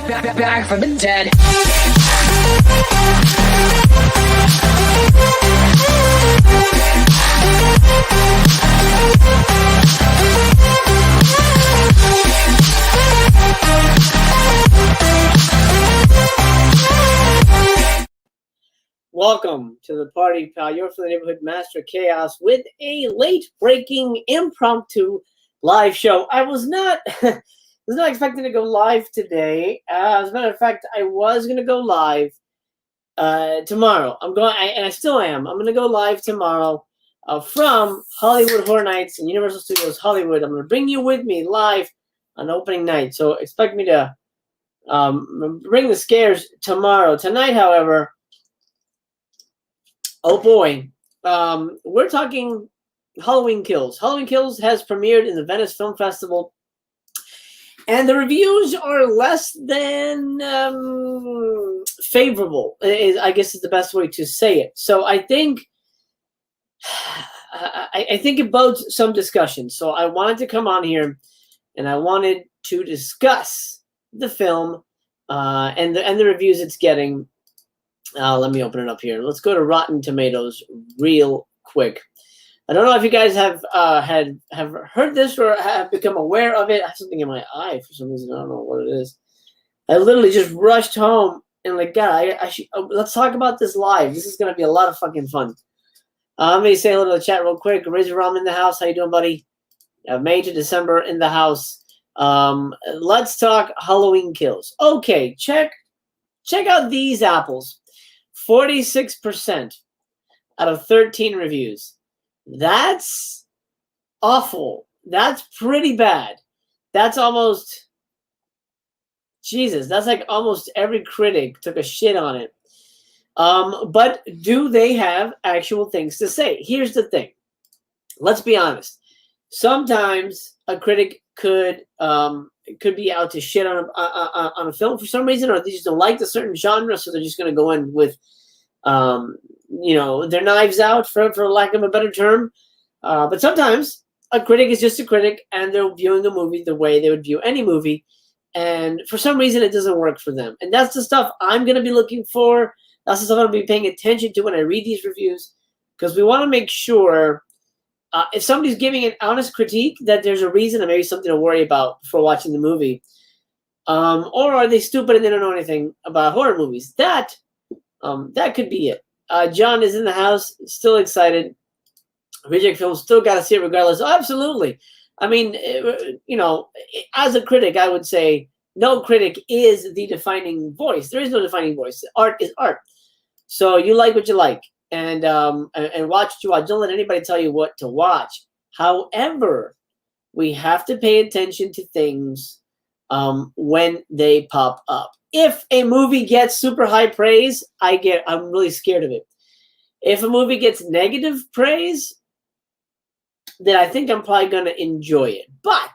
Back from the dead. Welcome to the party, pal. You're for the neighborhood master chaos with a late-breaking impromptu live show. I was not expecting to go live today. As a matter of fact, I was going to go live tomorrow. I still am. I'm going to go live tomorrow from Hollywood Horror Nights and Universal Studios Hollywood. I'm going to bring you with me live on opening night. So expect me to bring the scares tomorrow. Tonight, however, oh boy, we're talking Halloween Kills. Halloween Kills has premiered in the Venice Film Festival, and the reviews are less than favorable, I guess is the best way to say it. So I think it bodes some discussion. So I wanted to come on here, and I wanted to discuss the film and the reviews it's getting. Let me open it up here. Let's go to Rotten Tomatoes real quick. I don't know if you guys have heard this or have become aware of it. I have something in my eye for some reason. I don't know what it is. I literally just rushed home and like, God, let's talk about this live. This is going to be a lot of fucking fun. Let me say a little chat real quick. Razor Ram in the house. How you doing, buddy? May to December in the house. Let's talk Halloween Kills. Okay, check out these apples. 46% out of 13 reviews. That's awful. That's pretty bad. That's almost, Jesus, that's like almost every critic took a shit on it. But do they have actual things to say? Here's the thing. Let's be honest. Sometimes a critic could be out to shit on a film for some reason, or they just don't like the certain genre, so they're just going to go in with, their knives out, for lack of a better term. But sometimes a critic is just a critic, and they're viewing a movie the way they would view any movie, and for some reason it doesn't work for them. And that's the stuff I'm going to be looking for. That's the stuff I'm going to be paying attention to when I read these reviews, because we want to make sure if somebody's giving an honest critique, that there's a reason and maybe something to worry about before watching the movie. Or are they stupid and they don't know anything about horror movies? That could be it. John is in the house, still excited. Reject Films, still got to see it regardless. Oh, absolutely. I mean, as a critic, I would say no critic is the defining voice. There is no defining voice. Art is art. So you like what you like. And watch what you watch. Don't let anybody tell you what to watch. However, we have to pay attention to things when they pop up. If a movie gets super high praise, I'm really scared of it. If a movie gets negative praise, then I think I'm probably going to enjoy it. But,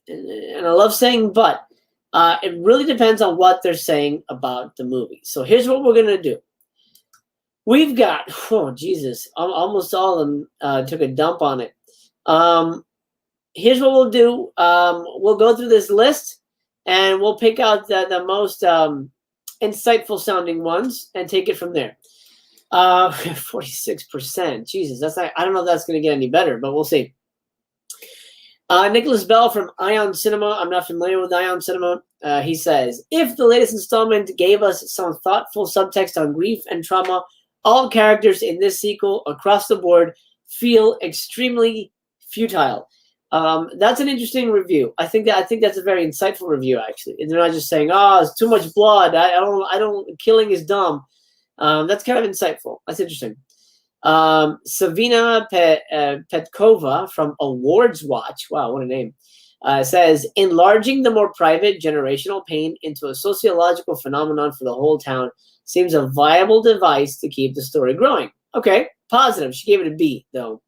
and I love saying but, it really depends on what they're saying about the movie. So here's what we're going to do. We've got, oh, Jesus, almost all of them took a dump on it. Here's what we'll do. We'll go through this list, and we'll pick out the most insightful sounding ones and take it from there. 46%. Jesus, that's not, I don't know if that's going to get any better, but we'll see. Nicholas Bell from Ion Cinema. I'm not familiar with Ion Cinema. He says, if the latest installment gave us some thoughtful subtext on grief and trauma, all characters in this sequel across the board feel extremely futile. That's an interesting review. I think that's a very insightful review, actually. And they're not just saying, "Oh, it's too much blood. I don't. Killing is dumb." That's kind of insightful. That's interesting. Savina Petkova from Awards Watch. Wow, what a name. Says, enlarging the more private generational pain into a sociological phenomenon for the whole town seems a viable device to keep the story growing. Okay, positive. She gave it a B, though.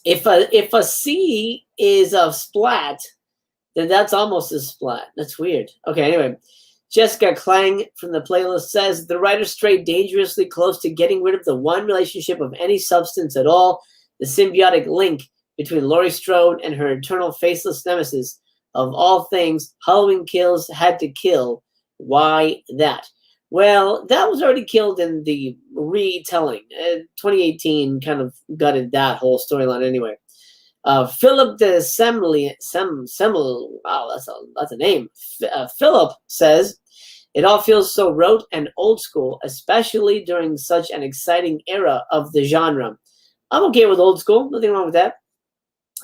If a C is a splat, then that's almost a splat. That's weird. Okay, anyway. Jessica Klang from the playlist says, the writer strayed dangerously close to getting rid of the one relationship of any substance at all, the symbiotic link between Laurie Strode and her eternal faceless nemesis. Of all things, Halloween Kills had to kill. Why that? Well, that was already killed in the retelling. 2018 kind of gutted that whole storyline anyway. Philip de wow, that's a name. Philip says, it all feels so rote and old school, especially during such an exciting era of the genre. I'm okay with old school. Nothing wrong with that.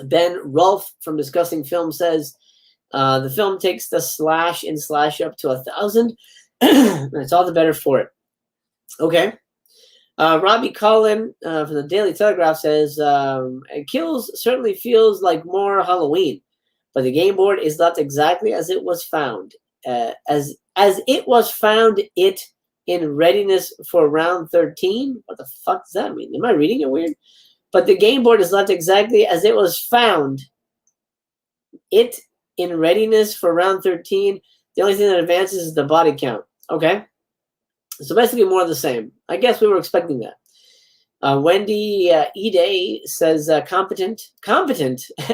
Ben Rolfe from Discussing Film says, the film takes the slash and slash up to 1,000. It's all the better for it. Okay. Robbie Collin from the Daily Telegraph says, Kills certainly feels like more Halloween, but the game board is not exactly as it was found. As it was found it in readiness for round 13. What the fuck does that mean? Am I reading it weird? But the game board is not exactly as it was found it in readiness for round 13. The only thing that advances is the body count. Okay. So basically more of the same. I guess we were expecting that. Wendy Ide says competent,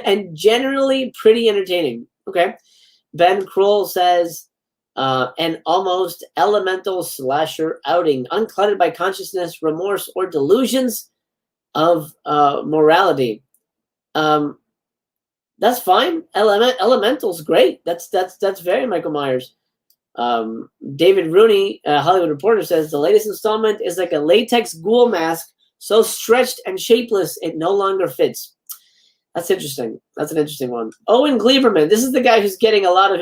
and generally pretty entertaining. Okay. Ben Kroll says an almost elemental slasher outing, unclouded by consciousness, remorse, or delusions of morality. That's fine. Elemental's great. That's very Michael Myers. David Rooney, Hollywood Reporter, says the latest installment is like a latex ghoul mask, so stretched and shapeless it no longer fits. That's interesting. That's an interesting one. Owen Gleiberman. This is the guy who's getting a lot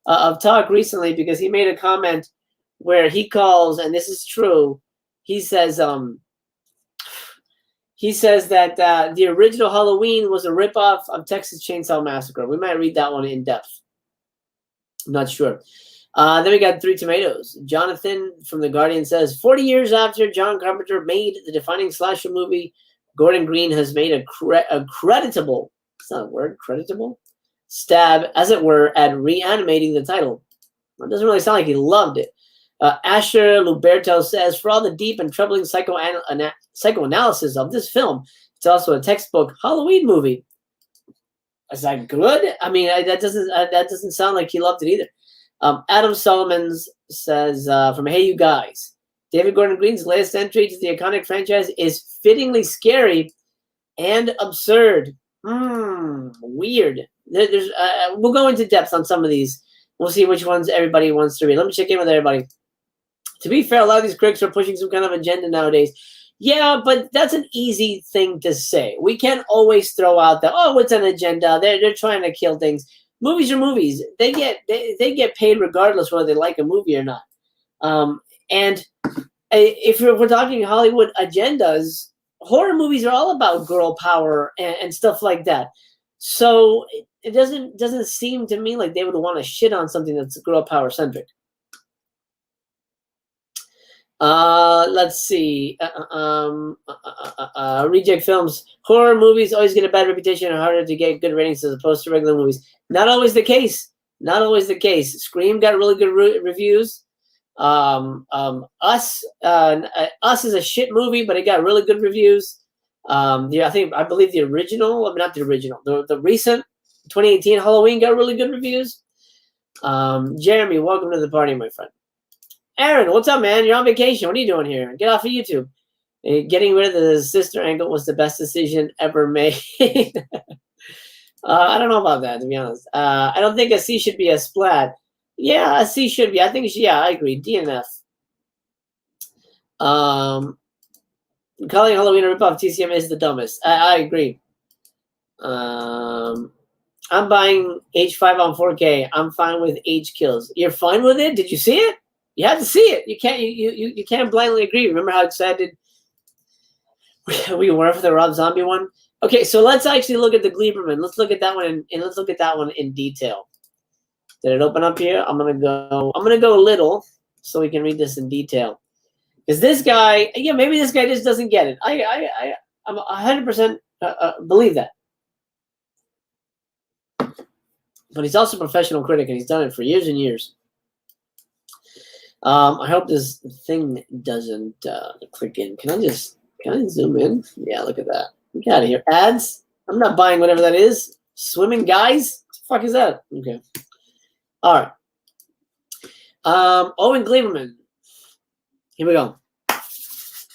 of talk recently because he made a comment where he calls, and this is true. He says that the original Halloween was a ripoff of Texas Chainsaw Massacre. We might read that one in depth. I'm not sure. Then we got 3 Tomatoes. Jonathan from The Guardian says, 40 years after John Carpenter made the defining slasher movie, Gordon Green has made a creditable, it's not a word, creditable, stab, as it were, at reanimating the title. It doesn't really sound like he loved it. Asher Luberto says, for all the deep and troubling psychoanalysis of this film, it's also a textbook Halloween movie. Is that good? I mean, that doesn't sound like he loved it either. Adam Solomons says, from Hey You Guys, David Gordon Green's latest entry to the iconic franchise is fittingly scary and absurd. Weird. We'll go into depth on some of these. We'll see which ones everybody wants to read. Let me check in with everybody. To be fair, a lot of these critics are pushing some kind of agenda nowadays. Yeah, but that's an easy thing to say. We can't always throw out that, oh, it's an agenda. They're trying to kill things. Movies are movies. They get paid regardless whether they like a movie or not. And if we're talking Hollywood agendas, horror movies are all about girl power and stuff like that. So it doesn't seem to me like they would want to shit on something that's girl power centric. Let's see. Reject films. Horror movies always get a bad reputation and harder to get good ratings as opposed to regular movies. Not always the case. Not always the case. Scream got really good reviews. Us is a shit movie, but it got really good reviews. I believe the original, not the original, the recent 2018 Halloween got really good reviews. Jeremy, welcome to the party, my friend. Aaron, what's up, man? You're on vacation. What are you doing here? Get off of YouTube. Getting rid of the sister angle was the best decision ever made. I don't know about that, to be honest. I don't think a C should be a splat. Yeah, a C should be. I think yeah, I agree. DNF. Calling Halloween a ripoff TCM is the dumbest. I agree. I'm buying H5 on 4K. I'm fine with H kills. You're fine with it? Did you see it? You have to see it. You can't blindly agree. Remember how excited we were for the Rob Zombie one? Okay, so let's actually look at the Gleiberman. Let's look at that one and let's look at that one in detail. Did it open up here? I'm gonna go a little so we can read this in detail. Because this guy, yeah, maybe this guy just doesn't get it. I'm 100% believe that. But he's also a professional critic, and he's done it for years and years. I hope this thing doesn't click in. Can I zoom in? Yeah, look at that. Get out of here. Ads? I'm not buying whatever that is. Swimming guys? fuck is that? Okay. All right. Owen Gleiberman. Here we go.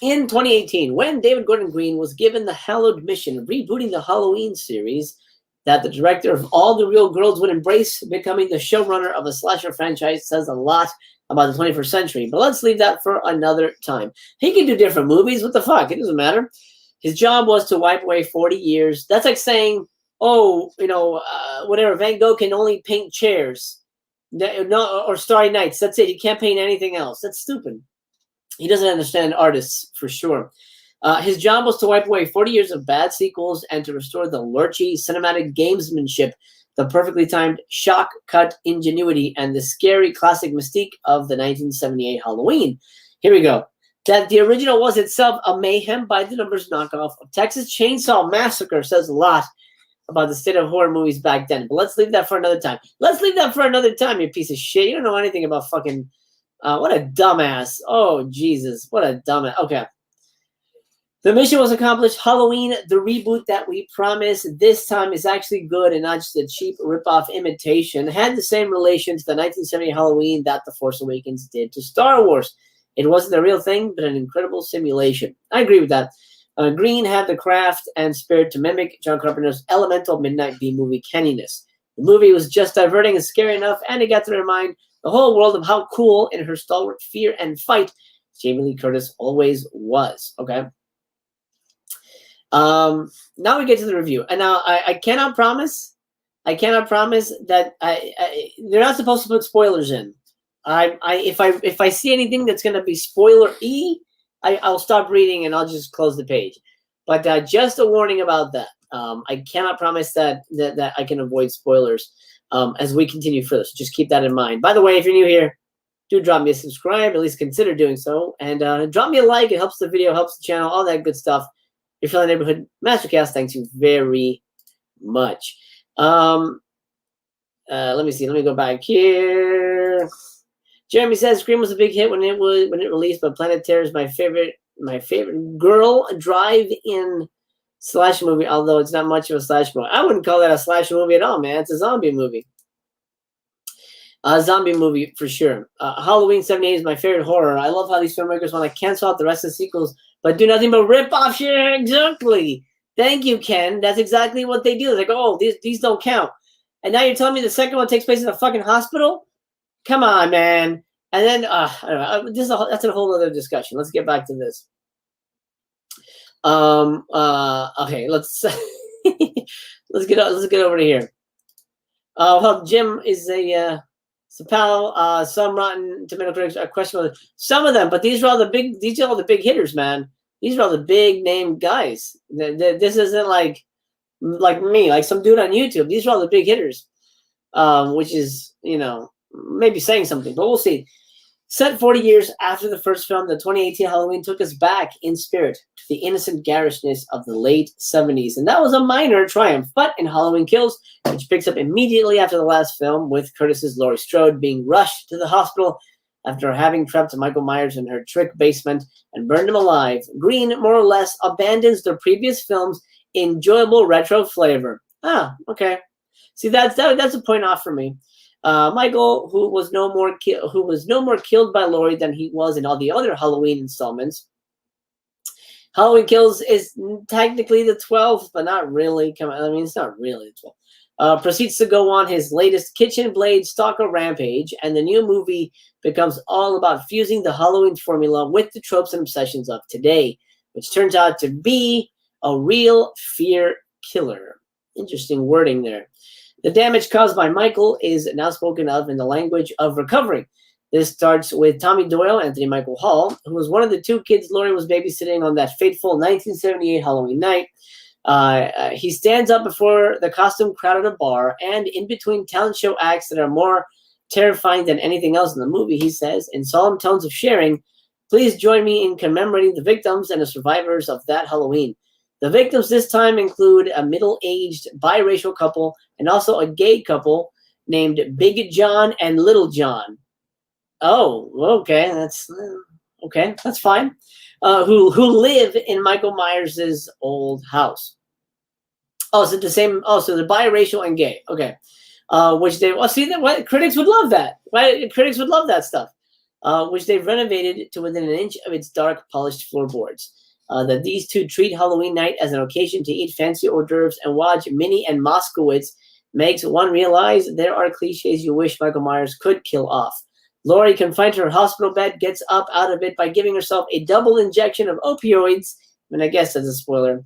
In 2018, when David Gordon Green was given the hallowed mission of rebooting the Halloween series that the director of All the Real Girls would embrace, becoming the showrunner of a slasher franchise says a lot about the 21st century. But let's leave that for another time. He can do different movies. What the fuck? It doesn't matter. His job was to wipe away 40 years. That's like saying, oh, whatever, Van Gogh can only paint chairs. No, or Starry Nights. That's it. He can't paint anything else. That's stupid. He doesn't understand artists, for sure. His job was to wipe away 40 years of bad sequels and to restore the lurchy cinematic gamesmanship, the perfectly timed shock cut ingenuity, and the scary classic mystique of the 1978 Halloween. Here we go. That the original was itself a mayhem by the numbers knockoff of Texas Chainsaw Massacre says a lot about the state of horror movies back then. But let's leave that for another time. Let's leave that for another time, you piece of shit. You don't know anything about fucking... what a dumbass. Oh, Jesus. What a dumbass. Okay. The mission was accomplished. Halloween, the reboot that we promised this time is actually good and not just a cheap rip-off imitation. It had the same relation to the 1970 Halloween that The Force Awakens did to Star Wars. It wasn't a real thing, but an incredible simulation. I agree with that. Green had the craft and spirit to mimic John Carpenter's elemental midnight B-movie canniness. The movie was just diverting and scary enough, and it got to remind the whole world of how cool in her stalwart fear and fight Jamie Lee Curtis always was. Okay. Now we get to the review, and now I cannot promise that they're not supposed to put spoilers in. If I see anything that's going to be spoiler-y, I'll stop reading and I'll just close the page. But just a warning about that. I cannot promise that I can avoid spoilers as we continue further. So just keep that in mind. By the way, if you're new here, do drop me a subscribe. At least consider doing so, and drop me a like. It helps the video, helps the channel, all that good stuff. If you're in the neighborhood Mastercast, thanks you very much. Let me see. Let me go back here. Jeremy says Scream was a big hit when it released, but Planet Terror is my favorite girl drive-in slash movie. Although it's not much of a slash movie, I wouldn't call that a slash movie at all, man. It's a zombie movie. A zombie movie for sure. Halloween '78 is my favorite horror. I love how these filmmakers want to cancel out the rest of the sequels, but do nothing but rip off shit. Exactly. Thank you, Ken. That's exactly what they do. It's like, oh, these don't count. And now you're telling me the second one takes place in a fucking hospital? Come on, man. And then I don't know. That's a whole other discussion. Let's get back to this. Okay, let's let's get over to here. Well, Jim is a pal. Some Rotten Tomato critics are questionable. Some of them, but these are all the big hitters, man. These are all the big name guys. This isn't like me, like some dude on YouTube. These are all the big hitters, which is, maybe saying something, but we'll see. Set 40 years after the first film, the 2018 Halloween took us back in spirit to the innocent garishness of the late 70s. And that was a minor triumph. But in Halloween Kills, which picks up immediately after the last film, with Curtis's Laurie Strode being rushed to the hospital after having trapped Michael Myers in her trick basement and burned him alive, Green more or less abandons the previous film's enjoyable retro flavor. Ah, okay. See, that's a point off for me. Michael, who was no more killed by Laurie than he was in all the other Halloween installments. Halloween Kills is technically the 12th, but not really. It's not really the 12th. Proceeds to go on his latest Kitchen Blade stalker rampage, and the new movie becomes all about fusing the Halloween formula with the tropes and obsessions of today, which turns out to be a real fear killer. Interesting wording there. The damage caused by Michael is now spoken of in the language of recovery. This starts with Tommy Doyle, Anthony Michael Hall, who was one of the two kids Laurie was babysitting on that fateful 1978 Halloween night. He stands up before the costume crowd at a bar, and in between talent show acts that are more terrifying than anything else in the movie, he says, in solemn tones of sharing, "Please join me in commemorating the victims and the survivors of that Halloween." The victims this time include a middle-aged biracial couple and also a gay couple named Big John and Little John. Oh, okay, that's fine. Who live in Michael Myers' old house. Oh, so the same. Oh, so they're biracial and gay. Okay. which they see that what critics would love that. Right? Critics would love that stuff, which they've renovated to within an inch of its dark, polished floorboards. That these two treat Halloween night as an occasion to eat fancy hors d'oeuvres and watch Minnie and Moskowitz makes one realize there are cliches you wish Michael Myers could kill off. Laurie, confined to her hospital bed, gets up out of it by giving herself a double injection of opioids. I mean, I guess that's a spoiler.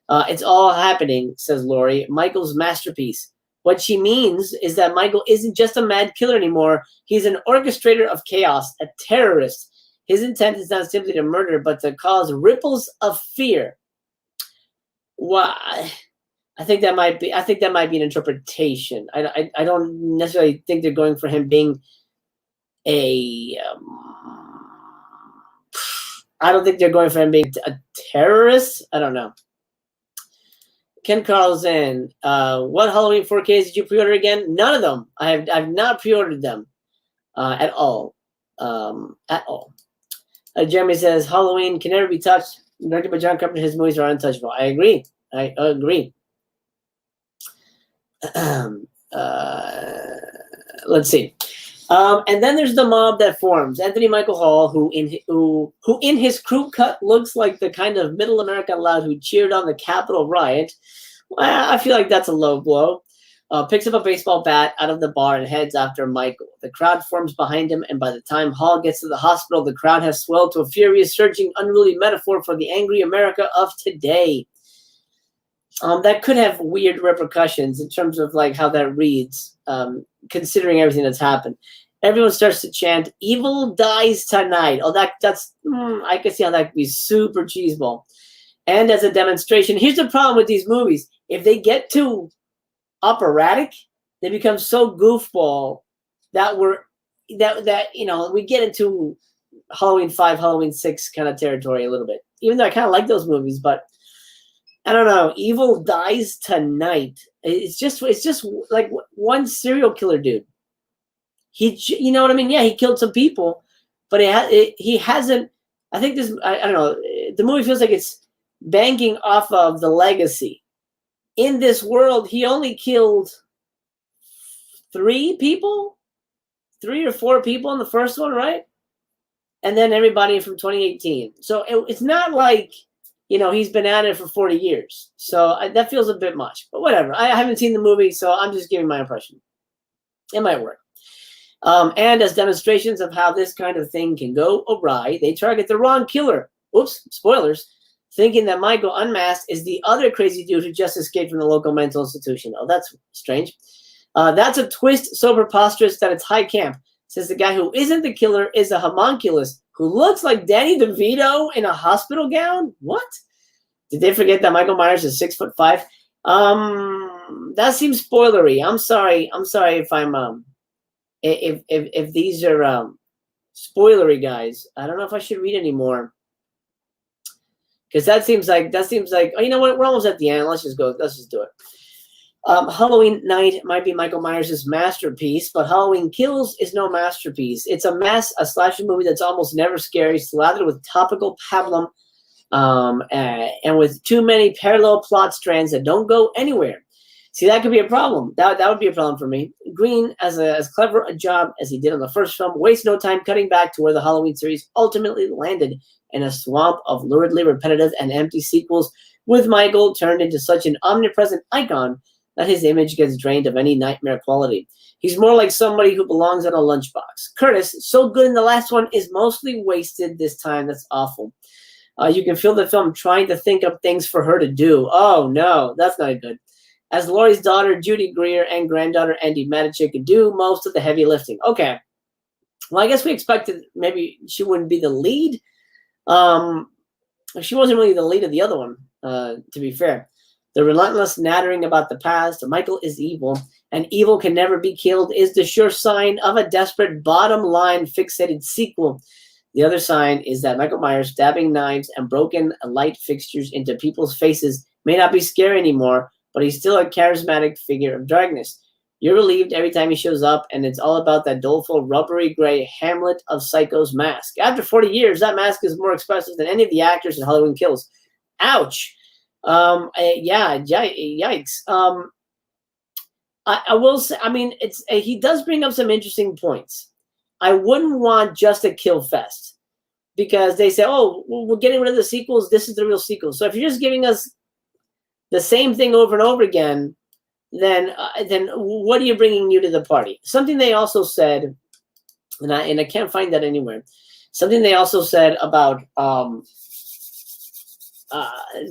It's all happening, says Laurie. Michael's masterpiece. What she means is that Michael isn't just a mad killer anymore. He's an orchestrator of chaos, a terrorist. His intent is not simply to murder, but to cause ripples of fear. Why? I think that might be an interpretation. I don't necessarily think they're going for him being a. I don't think they're going for him being a terrorist. I don't know. Ken Carlson, what Halloween 4Ks did you pre-order again? None of them. I've not pre-ordered them at all. At all. Jeremy says Halloween can never be touched. Directed by John Carpenter, his movies are untouchable. I agree. I agree. Let's see. And then there's the mob that forms. Anthony Michael Hall, who in his crew cut looks like the kind of middle America loud who cheered on the Capitol riot. Well, I feel like that's a low blow. Picks up a baseball bat out of the bar and heads after Michael. The crowd forms behind him, and by the time Hall gets to the hospital, the crowd has swelled to a furious, surging, unruly metaphor for the angry America of today. That could have weird repercussions in terms of like how that reads, considering everything that's happened. Everyone starts to chant, "Evil dies tonight." Oh, that's I can see how that could be super cheeseball. And as a demonstration, here's the problem with these movies: if they get too operatic, they become so goofball that we get into Halloween 5, Halloween 6 kind of territory a little bit. Even though I kind of like those movies, but I don't know. Evil dies tonight. It's just like one serial killer dude. You know what I mean? Yeah, he killed some people, but he hasn't. I think this. I don't know. The movie feels like it's banking off of the legacy. In this world, he only killed 3 or 4 people in the first one, right? And then everybody from 2018. So it's not like, he's been at it for 40 years. So that feels a bit much. But whatever. I haven't seen the movie, so I'm just giving my impression. It might work. And as demonstrations of how this kind of thing can go awry, they target the wrong killer. Oops, spoilers. Thinking that Michael unmasked is the other crazy dude who just escaped from the local mental institution. Oh, that's strange. That's a twist so preposterous that it's high camp, since the guy who isn't the killer is a homunculus who looks like Danny DeVito in a hospital gown. What? Did they forget that Michael Myers is 6'5"? That seems spoilery. I'm sorry if I'm if these are spoilery, guys. I don't know if I should read anymore. Because that seems like, oh, you know what? We're almost at the end. Let's just go. Let's just do it. Halloween Night might be Michael Myers' masterpiece, but Halloween Kills is no masterpiece. It's a mess, a slasher movie that's almost never scary, slathered with topical pablum, and with too many parallel plot strands that don't go anywhere. See, that could be a problem. That would be a problem for me. Green, as clever a job as he did on the first film, wastes no time cutting back to where the Halloween series ultimately landed, in a swamp of luridly repetitive and empty sequels, with Michael turned into such an omnipresent icon that his image gets drained of any nightmare quality. He's more like somebody who belongs in a lunchbox. Curtis, so good in the last one, is mostly wasted this time. That's awful. You can feel the film trying to think up things for her to do. Oh, no, that's not good. As Laurie's daughter, Judy Greer, and granddaughter, Andy Matichik, do most of the heavy lifting. Okay. Well, I guess we expected maybe she wouldn't be the lead. She wasn't really the lead of the other one, to be fair. The relentless nattering about the past, Michael is evil, and evil can never be killed, is the sure sign of a desperate bottom-line fixated sequel. The other sign is that Michael Myers stabbing knives and broken light fixtures into people's faces may not be scary anymore, but he's still a charismatic figure of darkness. You're relieved every time he shows up, and it's all about that doleful, rubbery gray Hamlet of Psycho's mask. After 40 years, that mask is more expressive than any of the actors in Halloween Kills. Ouch. Yeah, yikes. I will say, I mean, he does bring up some interesting points. I wouldn't want just a kill fest because they say, oh, well, we're getting rid of the sequels. This is the real sequel. So if you're just giving us the same thing over and over again, then what are you bringing new to the party? Something they also said, and I can't find that anywhere. Something they also said about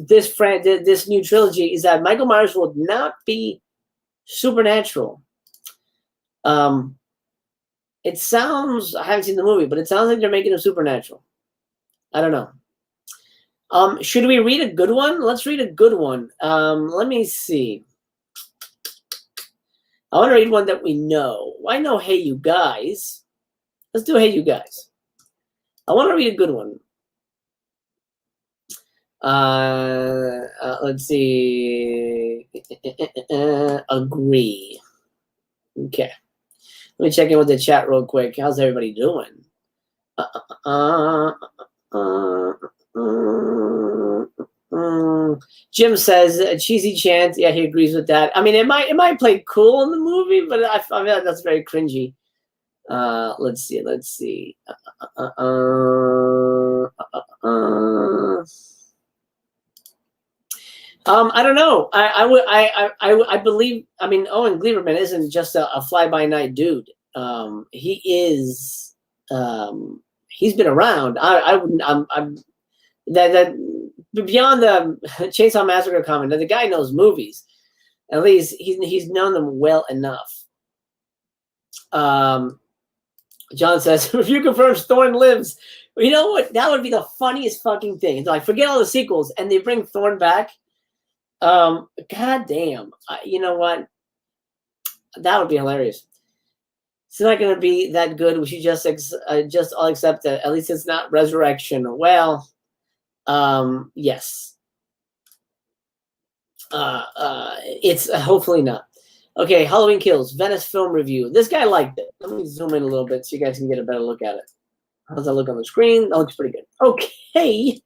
this new trilogy is that Michael Myers will not be supernatural. It sounds, I haven't seen the movie, but it sounds like they're making him supernatural. I don't know. Should we read a good one? Let's read a good one. Let me see. I want to read one that we know. I know Hey You Guys. Let's do Hey You Guys. I want to read a good one. Let's see. Agree. Okay. Let me check in with the chat real quick. How's everybody doing? Jim says a cheesy chant. Yeah, he agrees with that. I mean, it might play cool in the movie, but I mean that's very cringy. Let's see. I don't know. I believe. I mean, Owen Gleiberman isn't just a fly-by-night dude. He is. He's been around. I'm that beyond the Chainsaw Massacre comment. The guy knows movies. At least he's known them well enough. John says, review confirms Thorne lives. You know what? That would be the funniest fucking thing. It's like, forget all the sequels, and they bring Thorne back. God damn. You know what? That would be hilarious. It's not going to be that good. We should just all accept that. At least it's not resurrection. Well, yes. It's hopefully not. Okay, Halloween Kills, Venice Film Review. This guy liked it. Let me zoom in a little bit so you guys can get a better look at it. How's that look on the screen? That looks pretty good. Okay.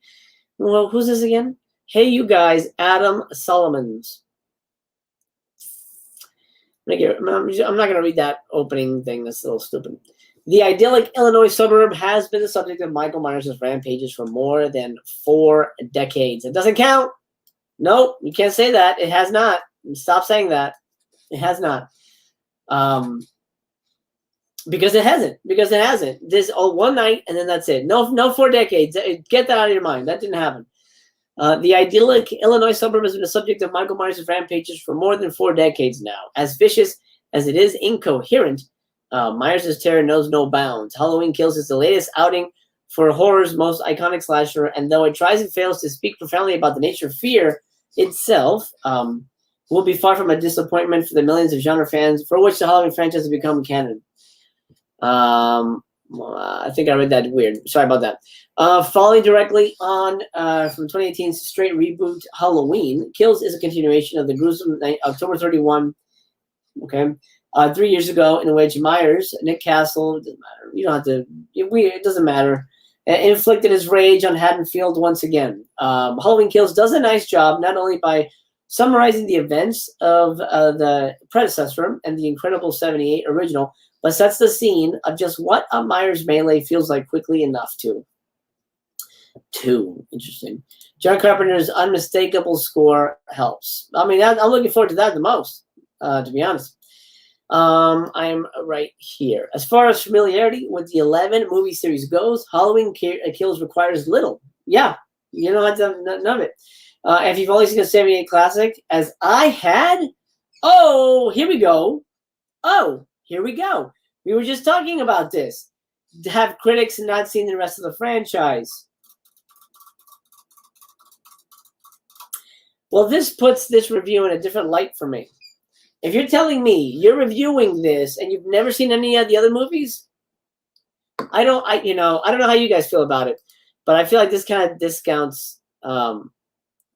Well, who's this again? Hey, you guys, Adam Solomons. I'm not going to read that opening thing. That's a little stupid. The idyllic Illinois suburb has been the subject of Michael Myers' rampages for more than 4 decades. It doesn't count. Nope, you can't say that. It has not. Stop saying that. It has not. Because it hasn't. This one night and then that's it. No 4 decades. Get that out of your mind. That didn't happen. The idyllic Illinois suburb has been the subject of Michael Myers' rampages for more than 4 decades now. As vicious as it is incoherent, Myers' terror knows no bounds. Halloween Kills is the latest outing for horror's most iconic slasher, and though it tries and fails to speak profoundly about the nature of fear itself, will be far from a disappointment for the millions of genre fans for which the Halloween franchise has become canon. I think I read that weird. Sorry about that. Following directly on from 2018's straight reboot Halloween, Kills is a continuation of the gruesome night, October 31, 3 years ago, in which Myers, Nick Castle, it doesn't matter. You don't have to. It doesn't matter. Inflicted his rage on Haddonfield once again. Halloween Kills does a nice job, not only by summarizing the events of the predecessor and the incredible 78 original, but sets the scene of just what a Myers melee feels like quickly enough to. Interesting. John Carpenter's unmistakable score helps. I mean, I'm looking forward to that the most, to be honest. I'm right here. As far as familiarity with the 11 movie series goes, Halloween Kills requires little. Yeah, you don't have to none of it. If you've only seen the 78 classic, as I had, here we go. Here we go. We were just talking about this. Have critics not seen the rest of the franchise? Well, this puts this review in a different light for me. If you're telling me you're reviewing this and you've never seen any of the other movies, I don't know how you guys feel about it, but I feel like this kind of discounts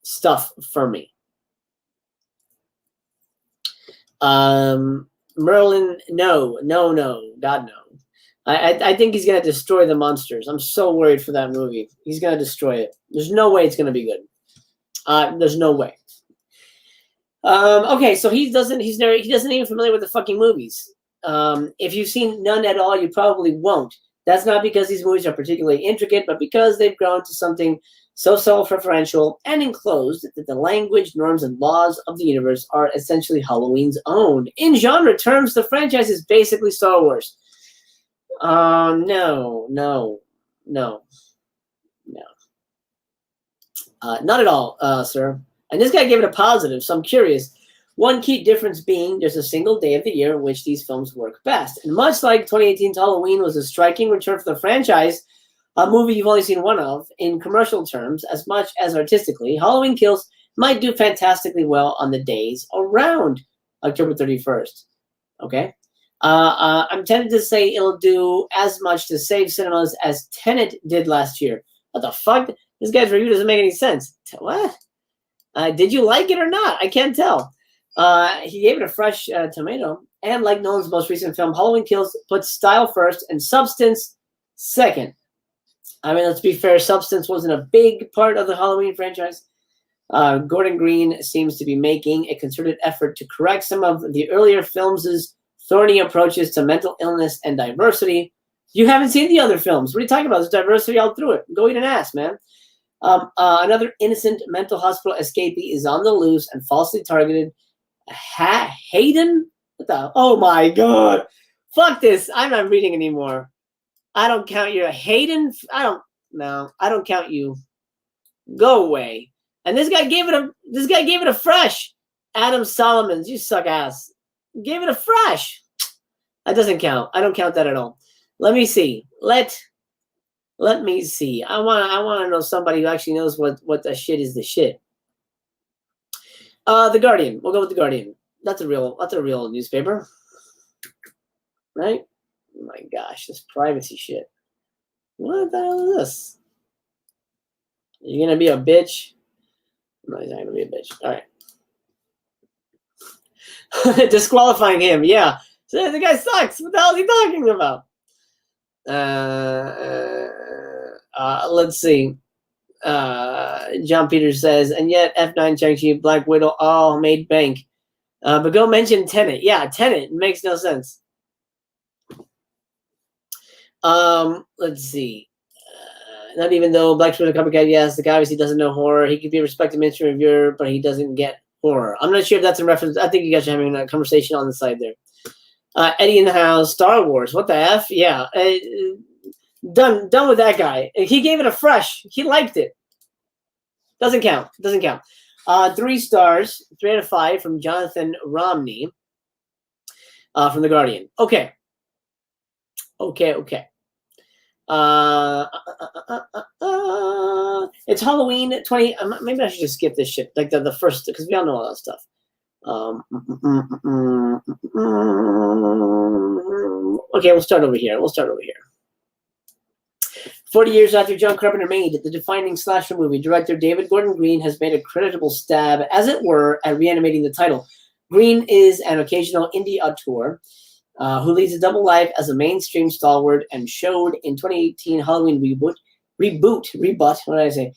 stuff for me. Merlin, no, God no. I think he's gonna destroy the monsters. I'm so worried for that movie. He's gonna destroy it. There's no way it's gonna be good. There's no way. Okay, so he doesn't even familiar with the fucking movies. If you've seen none at all, you probably won't. That's not because these movies are particularly intricate, but because they've grown to something so self-referential and enclosed that the language, norms, and laws of the universe are essentially Halloween's own. In genre terms, the franchise is basically Star Wars. No. Not at all, sir. And this guy gave it a positive, so I'm curious. One key difference being there's a single day of the year in which these films work best. And much like 2018's Halloween was a striking return for the franchise, a movie you've only seen one of, in commercial terms, as much as artistically, Halloween Kills might do fantastically well on the days around October 31st. Okay? I'm tempted to say it'll do as much to save cinemas as Tenet did last year. What the fuck? This guy's review doesn't make any sense. What? Did you like it or not? I can't tell. He gave it a fresh tomato. And like Nolan's most recent film, Halloween Kills puts style first and substance second. I mean, let's be fair, substance wasn't a big part of the Halloween franchise. Gordon Green seems to be making a concerted effort to correct some of the earlier films' thorny approaches to mental illness and diversity. You haven't seen the other films. What are you talking about? There's diversity all through it. Go eat an ass, man. Another innocent mental hospital escapee is on the loose and falsely targeted. Hayden? What the? Oh my God. Fuck this. I'm not reading anymore. I don't count you. Hayden? I don't count you. Go away. And this guy gave it a fresh. Adam Solomons, you suck ass. Gave it a fresh. That doesn't count. I don't count that at all. Let me see. Let me see. I want to know somebody who actually knows what the shit is the shit. The Guardian. We'll go with the Guardian. That's a real newspaper. Right? Oh my gosh, this privacy shit. What the hell is this? Are you gonna be a bitch? No, he's not gonna be a bitch. All right. Disqualifying him, yeah. So the guy sucks. What the hell is he talking about? Let's see. John Peters says, and yet F9, Shang-Chi, Black Widow all made bank. But go mention Tenet. Yeah, Tenet makes no sense. Let's see. Not even though Black Widow copycat, yes, the guy obviously doesn't know horror. He could be a respected mainstream reviewer, but he doesn't get horror. I'm not sure if that's in reference. I think you guys are having a conversation on the side there. Eddie in the house, Star Wars. What the F? Yeah. Done with that guy. He gave it a fresh. He liked it. Doesn't count. 3 stars, 3 out of 5 from Jonathan Romney from The Guardian. Okay. It's Halloween 20. Maybe I should just skip this shit. Like the first, because we all know all that stuff. Okay, we'll start over here. 40 years after John Carpenter made the defining slasher movie, director David Gordon Green has made a creditable stab, as it were, at reanimating the title. Green is an occasional indie auteur who leads a double life as a mainstream stalwart and showed in 2018 Halloween reboot, what did I say?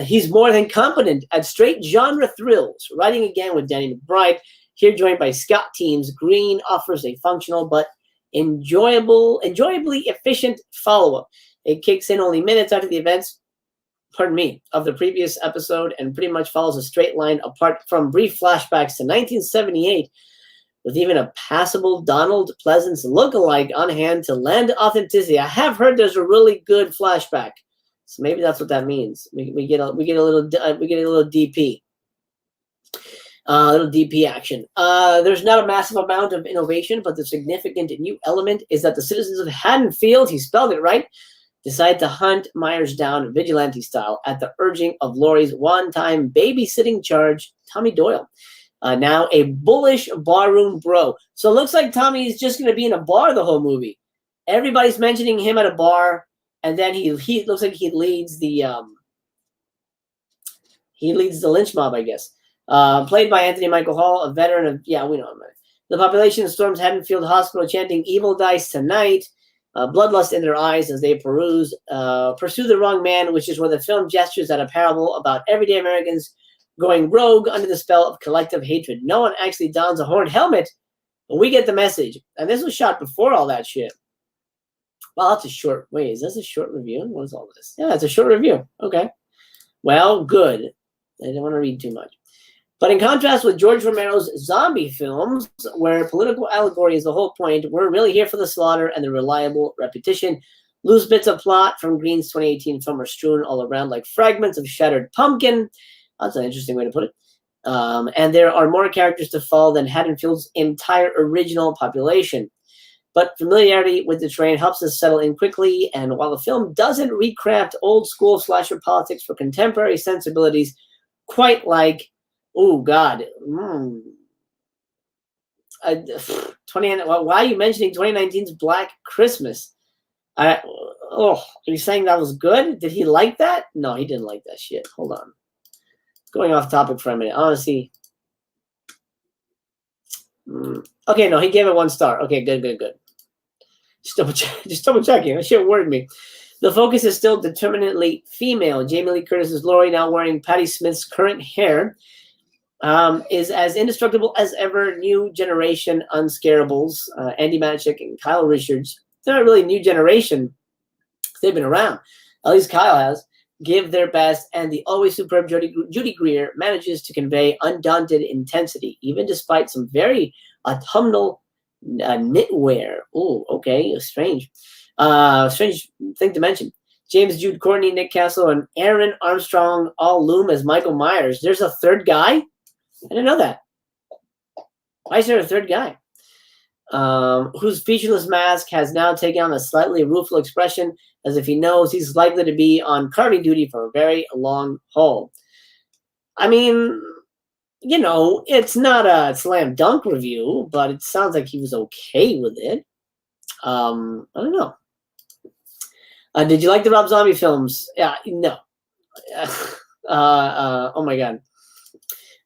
He's more than competent at straight genre thrills. Writing again with Danny McBride, here joined by Scott Teems, Green offers a functional but enjoyably efficient follow-up. It kicks in only minutes after the events, of the previous episode and pretty much follows a straight line apart from brief flashbacks to 1978 with even a passable Donald Pleasance look-alike on hand to lend authenticity. I have heard there's a really good flashback. So maybe that's what that means. We get a little DP. A little DP action. There's not a massive amount of innovation, but the significant new element is that the citizens of Haddonfield, he spelled it right, decide to hunt Myers down vigilante style at the urging of Laurie's one-time babysitting charge, Tommy Doyle. Now a bullish barroom bro. So it looks like Tommy is just going to be in a bar the whole movie. Everybody's mentioning him at a bar, and then he looks like he leads the lynch mob, I guess. Played by Anthony Michael Hall, a veteran of, we know him. The population storms Haddonfield Hospital chanting "Evil dice tonight," bloodlust in their eyes as they pursue the wrong man, which is where the film gestures at a parable about everyday Americans going rogue under the spell of collective hatred. No one actually dons a horned helmet, but we get the message. And this was shot before all that shit. Well, that's a short. Wait, is this a short review? What is all this? Yeah, it's a short review. Okay. Well, good. I didn't want to read too much. But in contrast with George Romero's zombie films, where political allegory is the whole point, we're really here for the slaughter and the reliable repetition. Loose bits of plot from Green's 2018 film are strewn all around like fragments of shattered pumpkin. That's an interesting way to put it. And there are more characters to follow than Haddonfield's entire original population. But familiarity with the terrain helps us settle in quickly, and while the film doesn't recraft old-school slasher politics for contemporary sensibilities, quite like, oh, God, why are you mentioning 2019's Black Christmas? Are you saying that was good? Did he like that? No, he didn't like that shit. Hold on. Going off topic for a minute. Honestly. Okay, no, he gave it 1 star. Okay, good. Just double checking. That shit worried me. The focus is still determinately female. Jamie Lee Curtis's Laurie, now wearing Patti Smith's current hair, is as indestructible as ever. New generation unscarables. Andy Manichuk and Kyle Richards. They're not really new generation. They've been around. At least Kyle has. Give their best, and the always superb Judy Greer manages to convey undaunted intensity, even despite some very autumnal knitwear. Oh, okay, strange thing to mention. James Jude Courtney, Nick Castle, and Aaron Armstrong all loom as Michael Myers. There's a third guy? I didn't know that. Why is there a third guy? Whose featureless mask has now taken on a slightly rueful expression, as if he knows he's likely to be on carving duty for a very long haul. I mean, you know, it's not a slam dunk review, but it sounds like he was okay with it. I don't know. Did you like the Rob Zombie films? Yeah, no. Oh my God.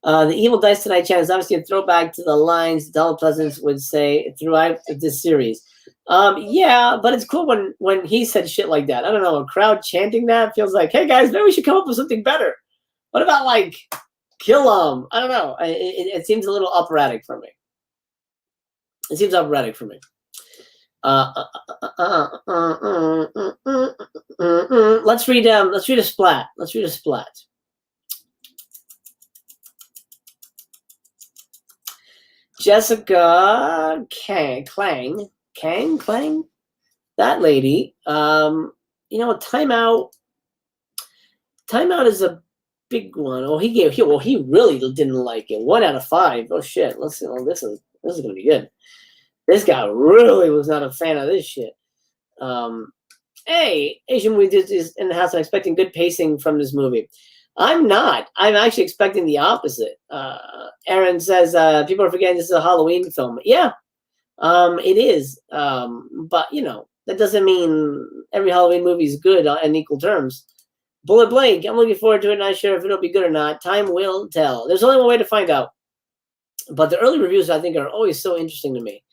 The Evil Dice Tonight chant is obviously a throwback to the lines Donald Pleasance would say throughout this series. Yeah, but it's cool when he said shit like that. I don't know, a crowd chanting that feels like, hey guys, maybe we should come up with something better. What about like kill them? I don't know. It seems a little operatic for me. It seems operatic for me. Let's read a splat. Let's read a splat. Jessica Klang, that lady. You know, Timeout is a big one. Oh, he really didn't like it. 1 out of 5. Oh shit. Let's see. Oh, this is gonna be good. This guy really was not a fan of this shit. Hey, Asian we did is in the house. I'm expecting good pacing from this movie. I'm not. I'm actually expecting the opposite. Aaron says people are forgetting this is a Halloween film. Yeah, it is. But you know that doesn't mean every Halloween movie is good in equal terms. Bullet Blake, I'm looking forward to it. Not sure if it'll be good or not. Time will tell. There's only one way to find out. But the early reviews, I think, are always so interesting to me.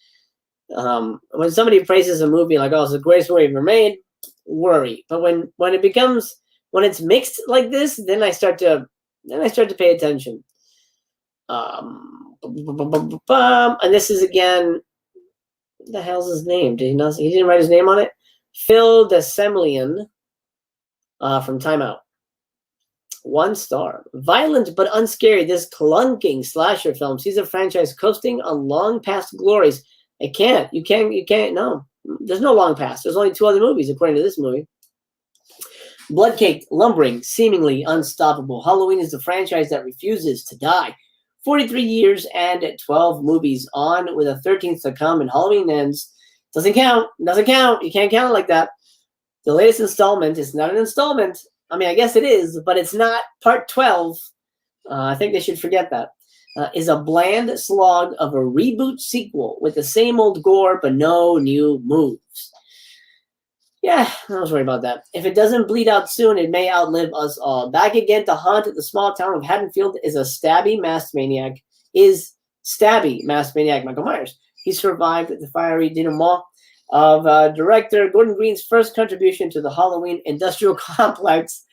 When somebody praises a movie like, "Oh, it's the greatest movie ever made," worry. But when it's mixed like this, then I start to pay attention. And this is again, what the hell's his name? He didn't write his name on it. Phil Desmeon from Timeout. 1 star. Violent but unscary, this clunking slasher film sees a franchise coasting on long past glories. You can't. No, there's no long past. There's only 2 other movies according to this movie. Blood-caked, lumbering, seemingly unstoppable. Halloween is the franchise that refuses to die. 43 years and 12 movies on, with a 13th to come, and Halloween ends. Doesn't count. Doesn't count. You can't count it like that. The latest installment is not an installment. I mean, I guess it is, but it's not part 12. I think they should forget that. Is a bland slog of a reboot sequel with the same old gore, but no new moves. Yeah, I was worried about that. If it doesn't bleed out soon, it may outlive us all. Back again to haunt the small town of Haddonfield is stabby masked maniac Michael Myers. He survived the fiery denouement of director Gordon Green's first contribution to the Halloween industrial complex.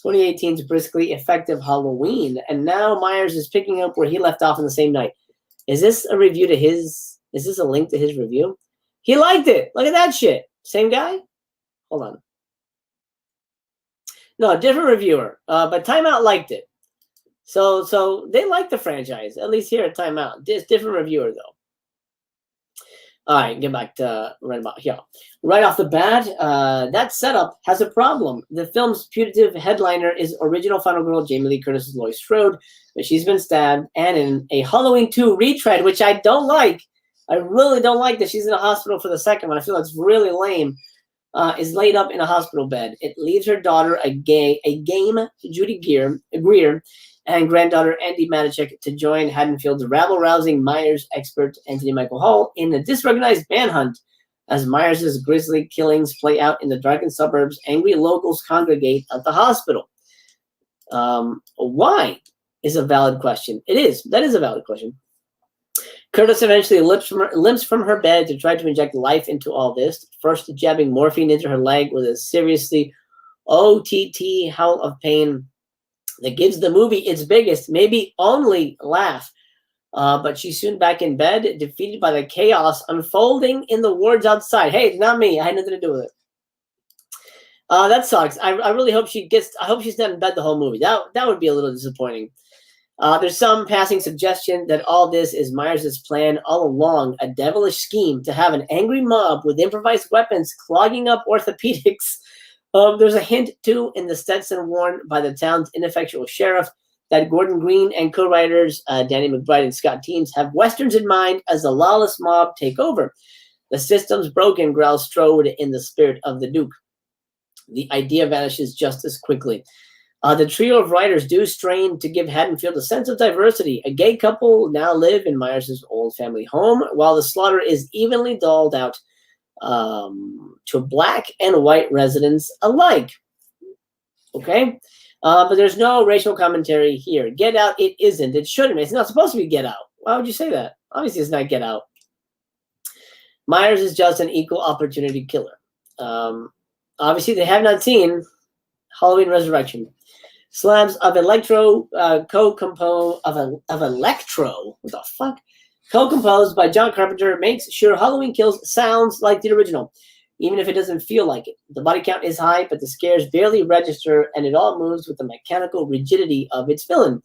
2018's briskly effective Halloween, and now Myers is picking up where he left off on the same night. Is this a review to his? Is this a link to his review? He liked it. Look at that shit. Same guy? Hold on. No, different reviewer. But Time Out liked it. So they like the franchise, at least here at Time Out. Different reviewer though. All right, get back to right about here. Right off the bat, that setup has a problem. The film's putative headliner is original Final Girl Jamie Lee Curtis's Laurie Strode, but she's been stabbed, and in a Halloween 2 retread, which I don't like. I really don't like that she's in a hospital for the second one. I feel it's really lame. Is laid up in a hospital bed. It leaves her daughter, a game Judy Greer, and granddaughter Andy Matichek to join Haddonfield's rabble-rousing Myers expert Anthony Michael Hall in a disorganized manhunt. As Myers' grisly killings play out in the darkened suburbs, angry locals congregate at the hospital. Why is a valid question. It is. That is a valid question. Curtis eventually limps from her bed to try to inject life into all this, first jabbing morphine into her leg with a seriously OTT howl of pain that gives the movie its biggest, maybe only laugh. But she's soon back in bed, defeated by the chaos unfolding in the wards outside. Hey, it's not me. I had nothing to do with it. That sucks. I really hope I hope she's not in bed the whole movie. That would be a little disappointing. There's some passing suggestion that all this is Myers' plan all along, a devilish scheme to have an angry mob with improvised weapons clogging up orthopedics. There's a hint, too, in the Stetson worn by the town's ineffectual sheriff that Gordon Green and co-writers Danny McBride and Scott Teems have Westerns in mind as the lawless mob take over. The system's broken, growls Strode in the spirit of the Duke. The idea vanishes just as quickly. The trio of writers do strain to give Haddonfield a sense of diversity. A gay couple now live in Myers' old family home, while the slaughter is evenly doled out to black and white residents alike. Okay? But there's no racial commentary here. Get Out, it isn't. It shouldn't. It's not supposed to be Get Out. Why would you say that? Obviously, it's not Get Out. Myers is just an equal opportunity killer. Obviously, they have not seen Halloween Resurrection. Slabs of Electro, co-composed by John Carpenter, makes sure Halloween Kills sounds like the original, even if it doesn't feel like it. The body count is high, but the scares barely register, and it all moves with the mechanical rigidity of its villain.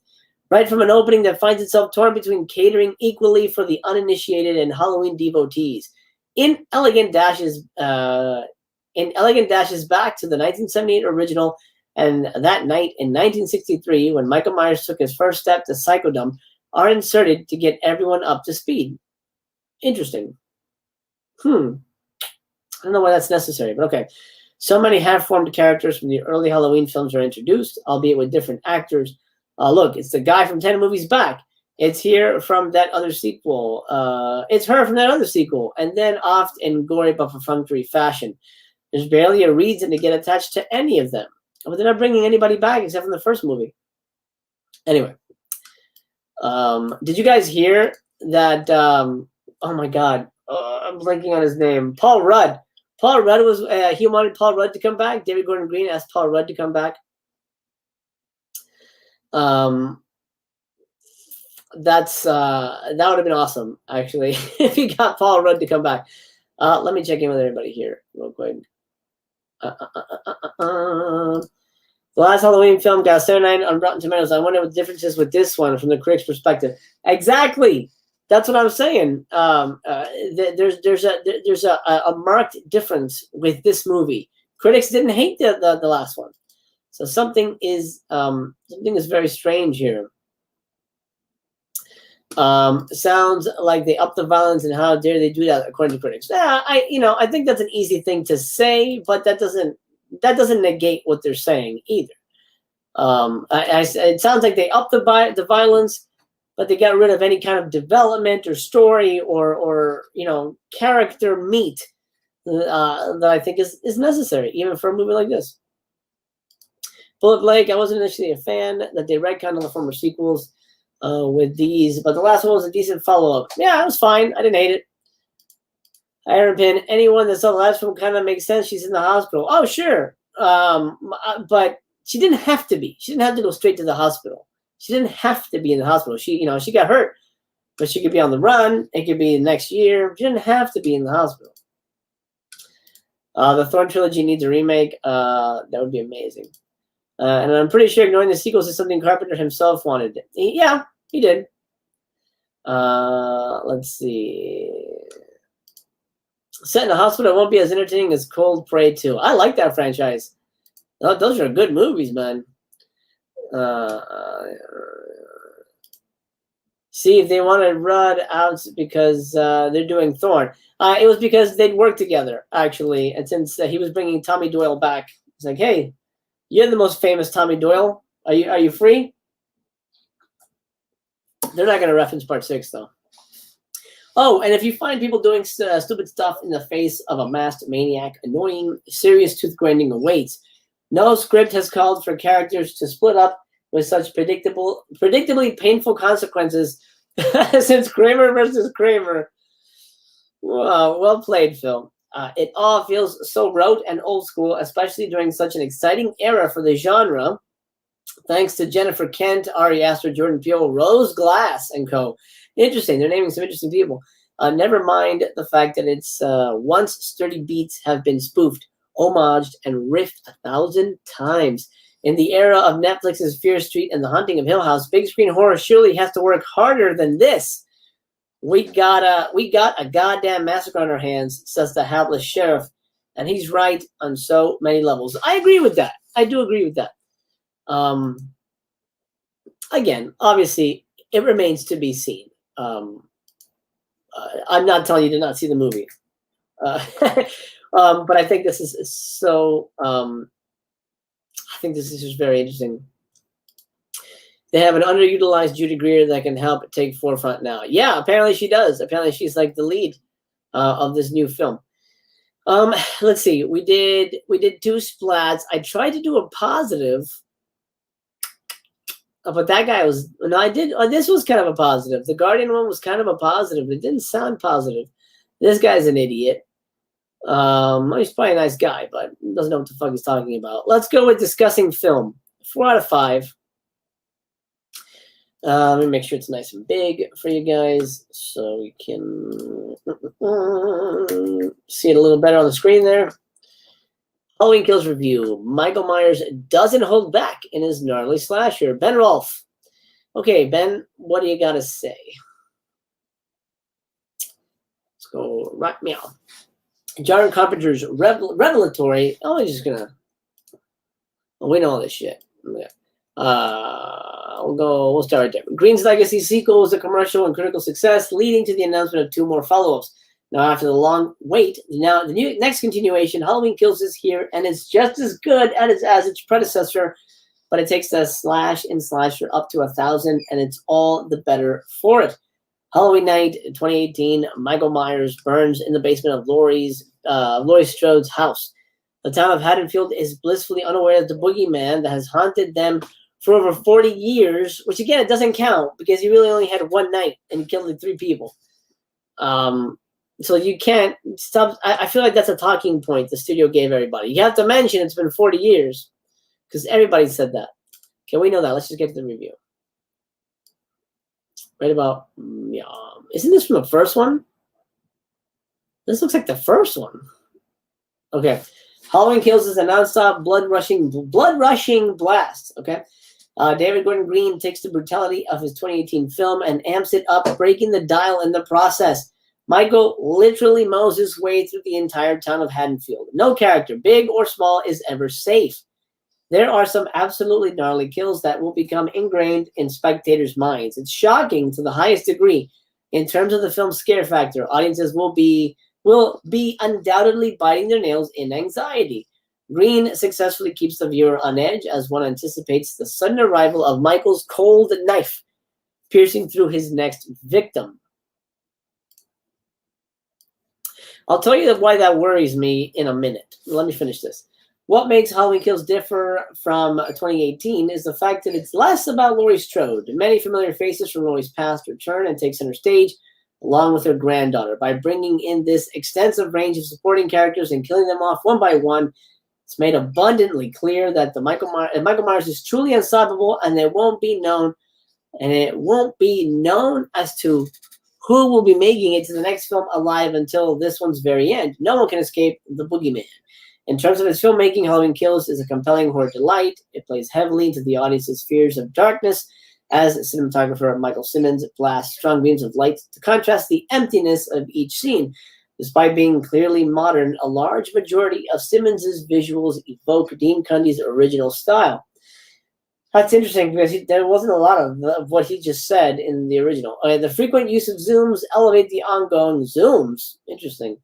Right from an opening that finds itself torn between catering equally for the uninitiated and Halloween devotees. In elegant dashes back to the 1978 original, and that night in 1963, when Michael Myers took his first step to psychodom, are inserted to get everyone up to speed. Interesting. I don't know why that's necessary, but okay. So many half-formed characters from the early Halloween films are introduced, albeit with different actors. Look, it's the guy from 10 Movies Back. It's here from that other sequel. It's her from that other sequel. And then oft in gory but perfunctory fashion. There's barely a reason to get attached to any of them. But they're not bringing anybody back except from the first movie. Anyway. Did you guys hear that? Oh my God. I'm blanking on his name. Paul Rudd. Paul Rudd was, he wanted Paul Rudd to come back. David Gordon Green asked Paul Rudd to come back. That would have been awesome, actually, if you got Paul Rudd to come back. Let me check in with everybody here real quick. The last Halloween film got 79 on Rotten Tomatoes. I wonder what the difference is with this one from the critic's perspective. Exactly. That's what I'm saying. There's a marked difference with this movie. Critics didn't hate the last one. So something is very strange here. Sounds like they upped the violence, and how dare they do that, according to critics. I think that's an easy thing to say, but that doesn't negate what they're saying either. It sounds like they upped the violence, but they got rid of any kind of development or story or character meat that I think is necessary, even for a movie like this. Bullet Blake, I wasn't initially a fan that they retconned on the former sequels with these, but the last one was a decent follow-up. Yeah, it was fine. I didn't hate it. Iron Pin, anyone that saw the last film kind of makes sense. She's in the hospital. Oh, sure. But She didn't have to be. She didn't have to go straight to the hospital. She didn't have to be in the hospital. She got hurt, but she could be on the run. It could be next year. She didn't have to be in the hospital. The Thorn trilogy needs a remake. That would be amazing. And I'm pretty sure ignoring the sequels is something Carpenter himself wanted. Yeah, he did. Let's see. Set in a hospital, it won't be as entertaining as Cold Prey 2. I like that franchise. Those are good movies, man. See if they wanted Rudd out because they're doing Thorn. It was because they'd work together, actually. And since he was bringing Tommy Doyle back, it's like, hey, you're the most famous Tommy Doyle. Are you free? They're not going to reference Part 6, though. Oh, and if you find people doing stupid stuff in the face of a masked maniac, annoying, serious tooth grinding awaits. No script has called for characters to split up with such predictably painful consequences since Kramer versus Kramer. Well played, Phil. It all feels so rote and old school, especially during such an exciting era for the genre. Thanks to Jennifer Kent, Ari Aster, Jordan Peele, Rose Glass, and co. Interesting. They're naming some interesting people. Never mind the fact that its once sturdy beats have been spoofed, homaged, and riffed 1,000 times. In the era of Netflix's Fear Street and The Haunting of Hill House, big screen horror surely has to work harder than this. We got a goddamn massacre on our hands, says the hapless sheriff, and he's right on so many levels. I agree with that. I do agree with that. Again, obviously, it remains to be seen. I'm not telling you to not see the movie, but I think this is so. I think this is just very interesting. They have an underutilized Judy Greer that can help take forefront now. Yeah, apparently she does. Apparently she's like the lead of this new film. Let's see. We did 2 splats. I tried to do a positive. But that guy was I did. This was kind of a positive. The Guardian one was kind of a positive. It didn't sound positive. This guy's an idiot. He's probably a nice guy, but doesn't know what the fuck he's talking about. Let's go with discussing film. 4 out of 5. Let me make sure it's nice and big for you guys so we can see it a little better on the screen there. Halloween Kills review. Michael Myers doesn't hold back in his gnarly slasher. Ben Rolfe. Okay, Ben, what do you got to say? Let's go right meow. John Carpenter's revelatory. Oh, he's just going to. We know all this shit. We'll start right there. Green's Legacy sequel was a commercial and critical success, leading to the announcement of 2 more follow-ups. Now, after the long wait, now the next continuation, Halloween Kills, is here, and it's just as good as its predecessor, but it takes the slash and slasher up to 1,000, and it's all the better for it. Halloween night, 2018, Michael Myers burns in the basement of Laurie Strode's house. The town of Haddonfield is blissfully unaware of the boogeyman that has haunted them for over 40 years, which, again, it doesn't count because he really only had one night and he killed like 3 people. So you can't stop. I feel like that's a talking point the studio gave everybody. You have to mention it's been 40 years because everybody said that. Okay, we know that. Let's just get to the review. Right about, isn't this from the first one? This looks like the first one. Okay. Halloween Kills is a nonstop blood-rushing blast. Okay. David Gordon Green takes the brutality of his 2018 film and amps it up, breaking the dial in the process. Michael literally mows his way through the entire town of Haddonfield. No character, big or small, is ever safe. There are some absolutely gnarly kills that will become ingrained in spectators' minds. It's shocking to the highest degree. In terms of the film's scare factor, audiences will be undoubtedly biting their nails in anxiety. Green successfully keeps the viewer on edge as one anticipates the sudden arrival of Michael's cold knife piercing through his next victim. I'll tell you why that worries me in a minute. Let me finish this. What makes Halloween Kills differ from 2018 is the fact that it's less about Laurie Strode. Many familiar faces from Laurie's past return and take center stage, along with her granddaughter. By bringing in this extensive range of supporting characters and killing them off one by one, It's made abundantly clear that Michael Myers is truly unstoppable, and it won't be known as to who will be making it to the next film alive until this one's very end. No one can escape the boogeyman. In terms of its filmmaking, Halloween Kills is a compelling horror delight. It plays heavily into the audience's fears of darkness, as cinematographer Michael Simmons blasts strong beams of light to contrast the emptiness of each scene. Despite being clearly modern, a large majority of Simmons' visuals evoke Dean Cundey's original style. That's interesting because there wasn't a lot of what he just said in the original. The frequent use of zooms elevate the ongoing zooms. Interesting.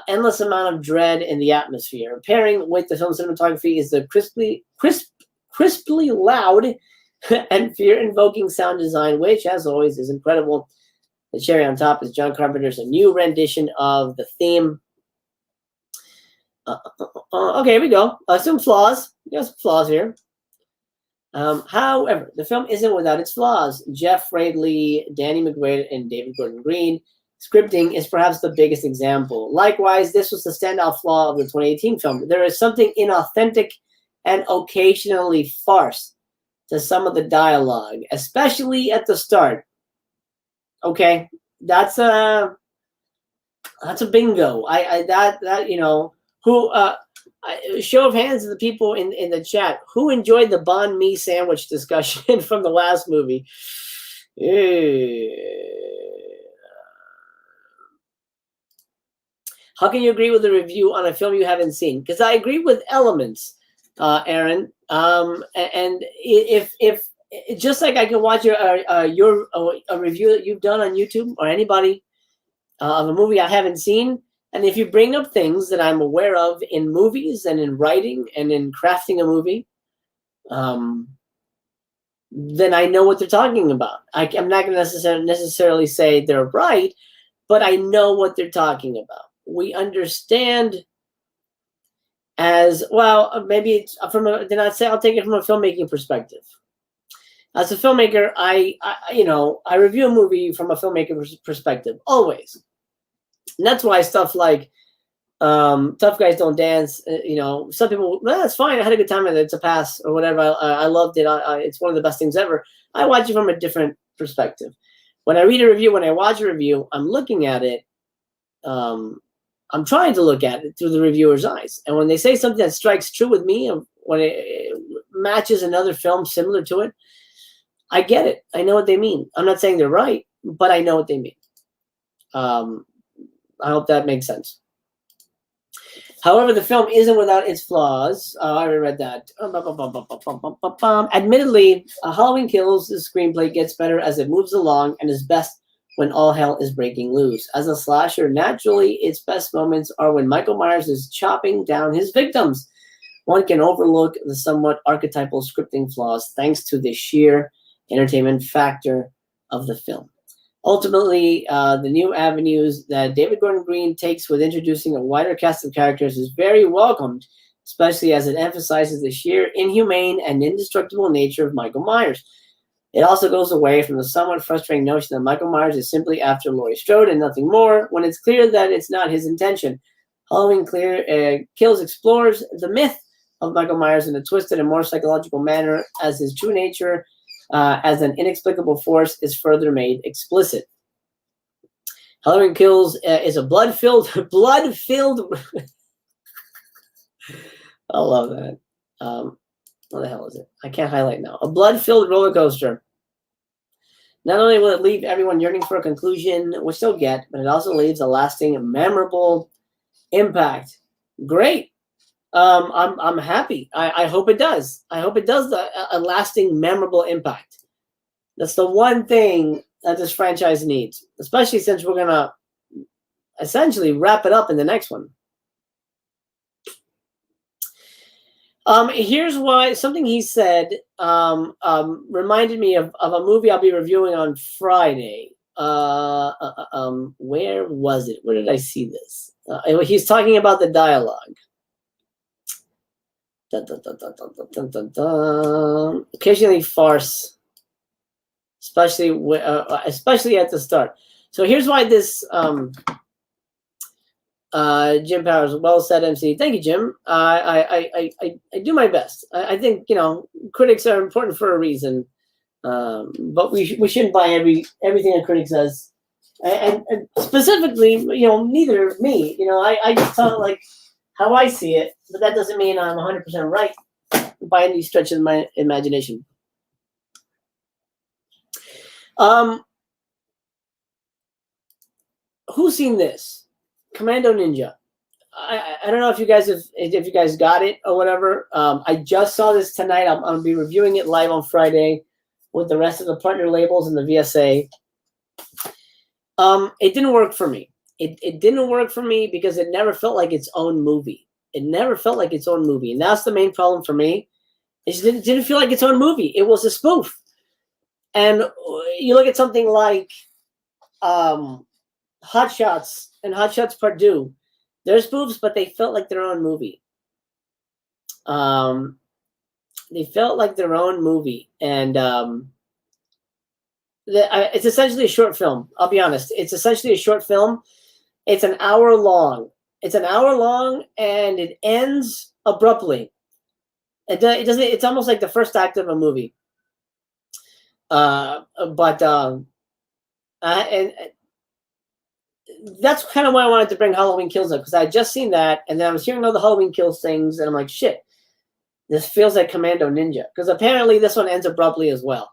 Endless amount of dread in the atmosphere. Pairing with the film cinematography is the crisply loud and fear-invoking sound design, which, as always, is incredible. The cherry on top is John Carpenter's new rendition of the theme. Okay, here we go. Some flaws. We got some flaws here. However, the film isn't without its flaws. Jeff Radley, Danny McBride, and David Gordon Green. Scripting is perhaps the biggest example. Likewise, this was the standout flaw of the 2018 film. There is something inauthentic and occasionally farce to some of the dialogue, especially at the start. Okay, that's a bingo. Show of hands of the people in the chat who enjoyed the banh mi sandwich discussion from the last movie. How can you agree with the review on a film you haven't seen? Because I agree with elements, Aaron. And if just like I can watch a review that you've done on YouTube or anybody of a movie I haven't seen, and if you bring up things that I'm aware of in movies and in writing and in crafting a movie, then I know what they're talking about. I'm not going to necessarily say they're right, but I know what they're talking about. We understand as well. Maybe it's then I'd say I'll take it from a filmmaking perspective. As a filmmaker, I review a movie from a filmmaker's perspective always. And that's why stuff like Tough Guys Don't Dance, some people, well, that's fine. I had a good time with it. It's a pass or whatever. I loved it. It's one of the best things ever. I watch it from a different perspective. When I read a review, when I watch a review, I'm looking at it. I'm trying to look at it through the reviewer's eyes. And when they say something that strikes true with me, when it matches another film similar to it, I get it. I know what they mean. I'm not saying they're right, but I know what they mean. I hope that makes sense. However, the film isn't without its flaws. I already read that. Admittedly, Halloween Kills' screenplay gets better as it moves along and is best when all hell is breaking loose. As a slasher, naturally, its best moments are when Michael Myers is chopping down his victims. One can overlook the somewhat archetypal scripting flaws thanks to the sheer entertainment factor of the film. Ultimately, the new avenues that David Gordon Green takes with introducing a wider cast of characters is very welcomed, especially as it emphasizes the sheer inhumane and indestructible nature of Michael Myers. It also goes away from the somewhat frustrating notion that Michael Myers is simply after Laurie Strode and nothing more, when it's clear that it's not his intention. Halloween Kills explores the myth of Michael Myers in a twisted and more psychological manner, as his true nature as an inexplicable force is further made explicit. Halloween Kills is a blood-filled. I love that. What the hell is it? I can't highlight now. A blood-filled roller coaster. Not only will it leave everyone yearning for a conclusion, which they'll get, but it also leaves a lasting, memorable impact. Great. I'm happy. I hope it does. I hope it does a lasting, memorable impact. That's the one thing that this franchise needs, especially since we're going to essentially wrap it up in the next one. Here's why something he said reminded me of a movie I'll be reviewing on Friday. Where was it? Where did I see this? He's talking about the dialogue. Occasionally farce, especially at the start. So here's why this Jim Powers, well said, MC. Thank you, Jim. I do my best. I think, you know, critics are important for a reason, but we shouldn't buy everything a critic says. And specifically, you know, neither me. You know, I just tell it like how I see it, but that doesn't mean I'm 100% right by any stretch of my imagination. Who's seen this? Commando Ninja. I don't know if you guys got it or whatever. I just saw this tonight. I'm gonna be reviewing it live on Friday with the rest of the partner labels and the VSA. It didn't work for me. It didn't work for me because it never felt like its own movie. It never felt like its own movie, and that's the main problem for me. It didn't feel like its own movie. It was a spoof. And you look at something like Hot Shots and Hot Shots Part 2. They're spoofs, but they felt like their own movie. They felt like their own movie, and it's essentially a short film. I'll be honest. It's essentially a short film. It's an hour long. It's an hour long, and it ends abruptly. It doesn't. It's almost like the first act of a movie. And that's kind of why I wanted to bring Halloween Kills up, because I had just seen that, and then I was hearing all the Halloween Kills things, and I'm like, shit, this feels like Commando Ninja, because apparently this one ends abruptly as well.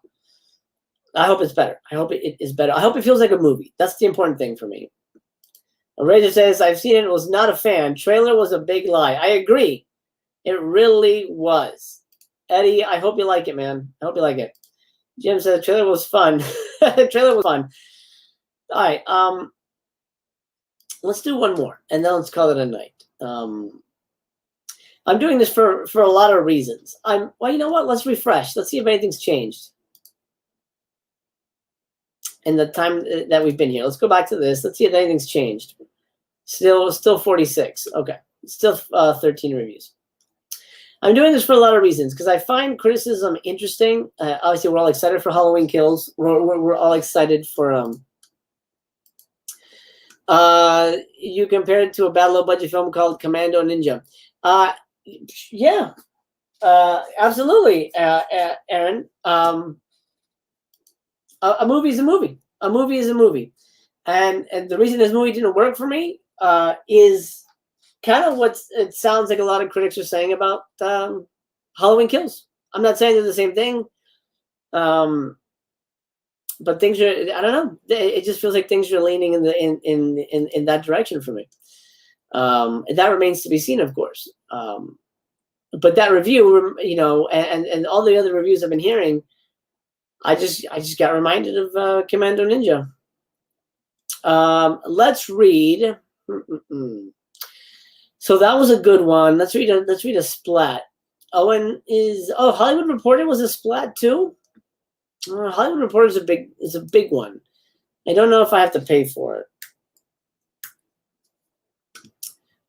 I hope it's better. I hope it is better. I hope it feels like a movie. That's the important thing for me. Razor says, I've seen it, was not a fan. Trailer was a big lie. I agree. It really was. Eddie, I hope you like it, man. I hope you like it. Jim says, trailer was fun. The trailer was fun. All right. Let's do one more, and then let's call it a night. I'm doing this for a lot of reasons. Well, you know what? Let's refresh. Let's see if anything's changed in the time that we've been here. Let's go back to this. Let's see if anything's changed. Still 46. Okay. Still 13 reviews. I'm doing this for a lot of reasons, because I find criticism interesting. Obviously, we're all excited for Halloween Kills. We're all excited for you compared it to a bad low-budget film called Commando Ninja. Yeah, absolutely, Aaron. A movie is a movie. A movie is a movie. And the reason this movie didn't work for me is kind of what it sounds like a lot of critics are saying about Halloween Kills. I'm not saying they're the same thing. But things are, I don't know. It just feels like things are leaning in that direction for me. And that remains to be seen, of course. But that review, you know, and all the other reviews I've been hearing, I just got reminded of Commando Ninja. Let's read. So that was a good one. Let's read a splat. Owen is Hollywood Reporter was a splat too. Hollywood Reporter is a big one. I don't know if I have to pay for it.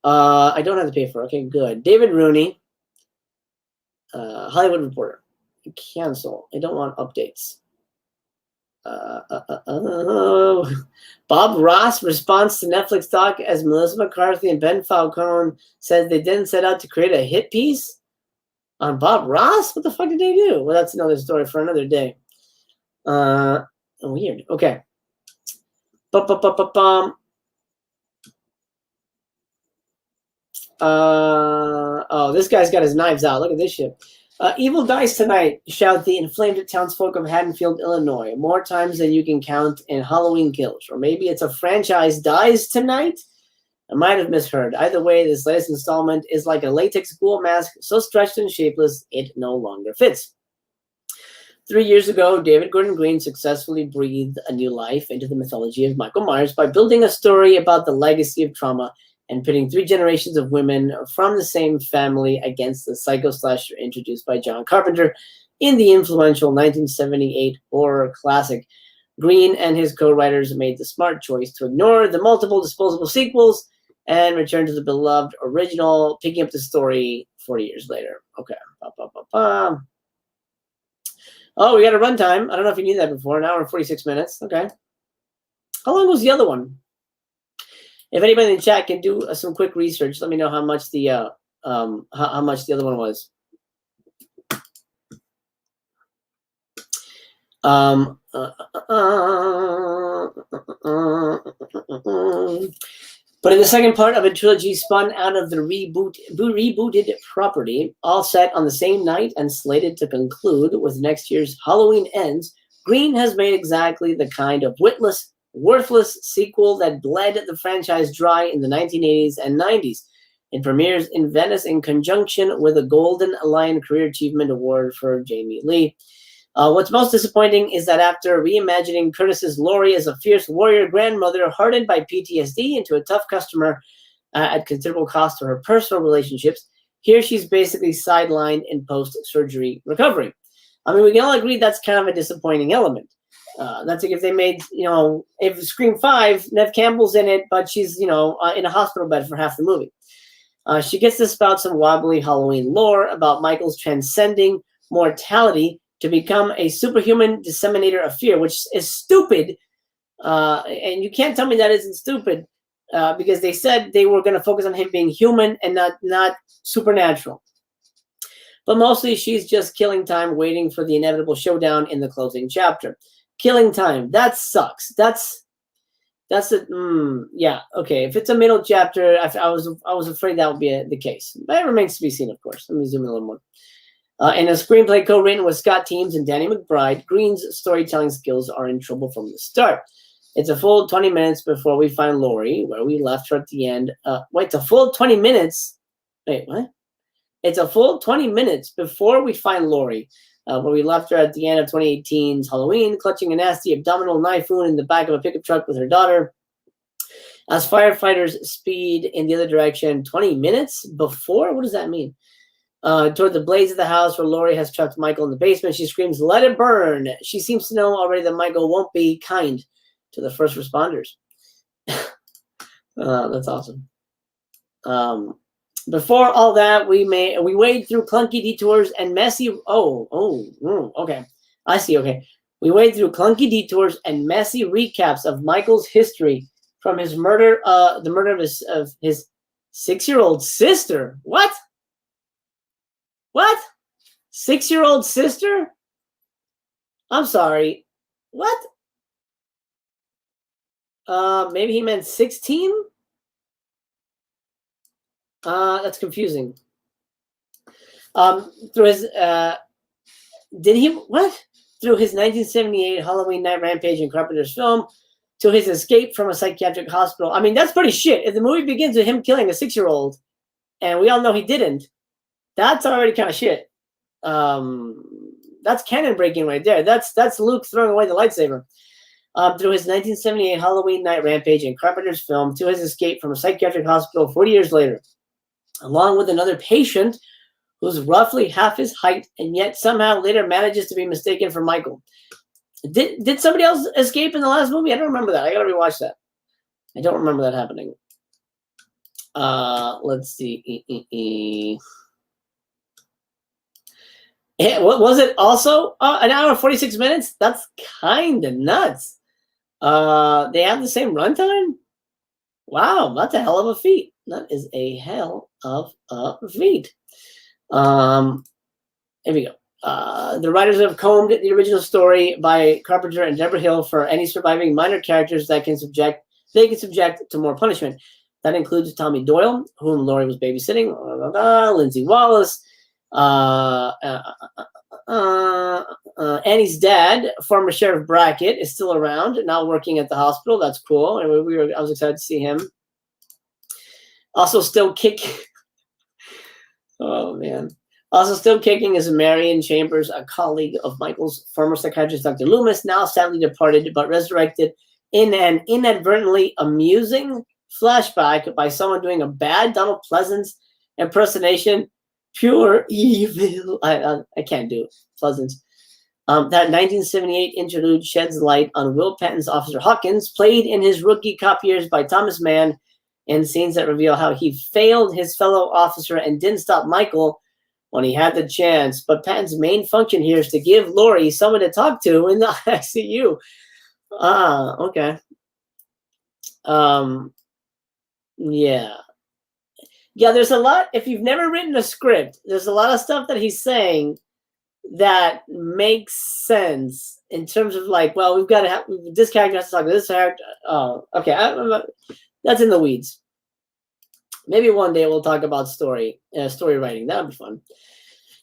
I don't have to pay for it. Okay, good. David Rooney, Hollywood Reporter. Cancel. I don't want updates. Bob Ross responds to Netflix talk as Melissa McCarthy and Ben Falcone said they didn't set out to create a hit piece on Bob Ross. What the fuck did they do? Well, that's another story for another day. Weird. Okay. This guy's got his knives out. Look at this shit. Evil dies tonight, shout the inflamed townsfolk of Haddonfield, Illinois, more times than you can count in Halloween Kills. Or maybe it's a franchise dies tonight? I might have misheard. Either way, this latest installment is like a latex ghoul mask so stretched and shapeless, it no longer fits. 3 years ago, David Gordon Green successfully breathed a new life into the mythology of Michael Myers by building a story about the legacy of trauma and pitting 3 generations of women from the same family against the psycho slasher introduced by John Carpenter in the influential 1978 horror classic. Green and his co-writers made the smart choice to ignore the multiple disposable sequels and return to the beloved original, picking up the story 40 years later. Okay. Oh, we got a runtime. I don't know if you knew that before. An hour and 46 minutes. Okay. How long was the other one? If anybody in the chat can do some quick research, let me know how much the how much the other one was. But in the second part of a trilogy spun out of the rebooted property, all set on the same night and slated to conclude with next year's Halloween Ends, Green has made exactly the kind of witless, worthless sequel that bled the franchise dry in the 1980s and 90s. It premieres in Venice in conjunction with a Golden Lion Career Achievement Award for Jamie Lee. What's most disappointing is that after reimagining Curtis's Laurie as a fierce warrior grandmother hardened by PTSD into a tough customer at considerable cost to her personal relationships, here she's basically sidelined in post-surgery recovery. I mean, we can all agree that's kind of a disappointing element. That's like if they made, if Scream 5, Neve Campbell's in it, but she's, in a hospital bed for half the movie. She gets to spout some wobbly Halloween lore about Michael's transcending mortality to become a superhuman disseminator of fear, which is stupid. And you can't tell me that isn't stupid because they said they were going to focus on him being human and not supernatural. But mostly she's just killing time waiting for the inevitable showdown in the closing chapter. Killing time. That sucks. Yeah, okay. If it's a middle chapter, I was afraid that would be the case. But it remains to be seen, of course. Let me zoom in a little more. In a screenplay co-written with Scott Teems and Danny McBride, Green's storytelling skills are in trouble from the start. It's a full 20 minutes before we find Laurie, where we left her at the end. Wait, it's a full 20 minutes? Wait, what? It's a full 20 minutes before we find Laurie, where we left her at the end of 2018's Halloween, clutching a nasty abdominal knife wound in the back of a pickup truck with her daughter. As firefighters speed in the other direction, 20 minutes before? What does that mean? Toward the blaze of the house where Laurie has trapped Michael in the basement, she screams, "Let it burn!" She seems to know already that Michael won't be kind to the first responders. That's awesome. Before all that, we wade through clunky detours and messy. Okay, I see. Okay, we wade through clunky detours and messy recaps of Michael's history from his murder, the murder of his 6-year-old sister. What? 6-year-old sister? I'm sorry. What? Maybe he meant 16? That's confusing. Through his Through his 1978 Halloween Night Rampage in Carpenter's film, to his escape from a psychiatric hospital. I mean, that's pretty shit. If the movie begins with him killing a 6-year-old, and we all know he didn't, that's already kind of shit. That's canon breaking right there. That's Luke throwing away the lightsaber. Through his 1978 Halloween Night Rampage in Carpenter's film, to his escape from a psychiatric hospital 40 years later, along with another patient who's roughly half his height and yet somehow later manages to be mistaken for Michael. Did somebody else escape in the last movie? I don't remember that. I gotta rewatch that. I don't remember that happening. Let's see. What was it? Also, an hour and 46 minutes. That's kind of nuts. They have the same runtime. Wow, that's a hell of a feat. That is a hell of a feat. Here we go. The writers have combed the original story by Carpenter and Deborah Hill for any surviving minor characters that can subject to more punishment. That includes Tommy Doyle, whom Laurie was babysitting, Lindsay Wallace, Annie's dad, former Sheriff Brackett, is still around, now working at the hospital. That's cool. And I was excited to see him. Also still kicking. Oh, man. Also still kicking is Marion Chambers, a colleague of Michael's, former psychiatrist Dr. Loomis, now sadly departed but resurrected in an inadvertently amusing flashback by someone doing a bad Donald Pleasance impersonation. Pure evil. I can't do it. Pleasance. That 1978 interlude sheds light on Will Patton's Officer Hawkins, played in his rookie cop years by Thomas Mann, and scenes that reveal how he failed his fellow officer and didn't stop Michael when he had the chance. But Patton's main function here is to give Laurie someone to talk to in the ICU. Okay. Yeah. Yeah, there's a lot. If you've never written a script, there's a lot of stuff that he's saying that makes sense in terms of like, well, we've got to have this character has to talk to this character. Oh, okay. That's in the weeds. Maybe one day we'll talk about story writing. That would be fun.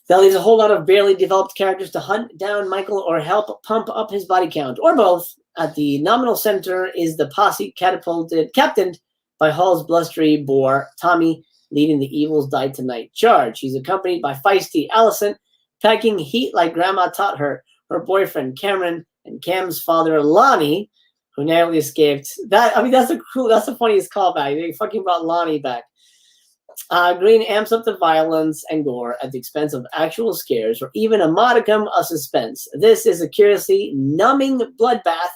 That leaves a whole lot of barely developed characters to hunt down Michael or help pump up his body count, or both. At the nominal center is the posse captained by Hall's blustery bore, Tommy, leading the Evils Die Tonight charge. She's accompanied by feisty Allison, packing heat like Grandma taught her, her boyfriend Cameron, and Cam's father Lonnie, who narrowly escaped. That's the funniest callback. They fucking brought Lonnie back. Green amps up the violence and gore at the expense of actual scares or even a modicum of suspense. This is a curiously numbing bloodbath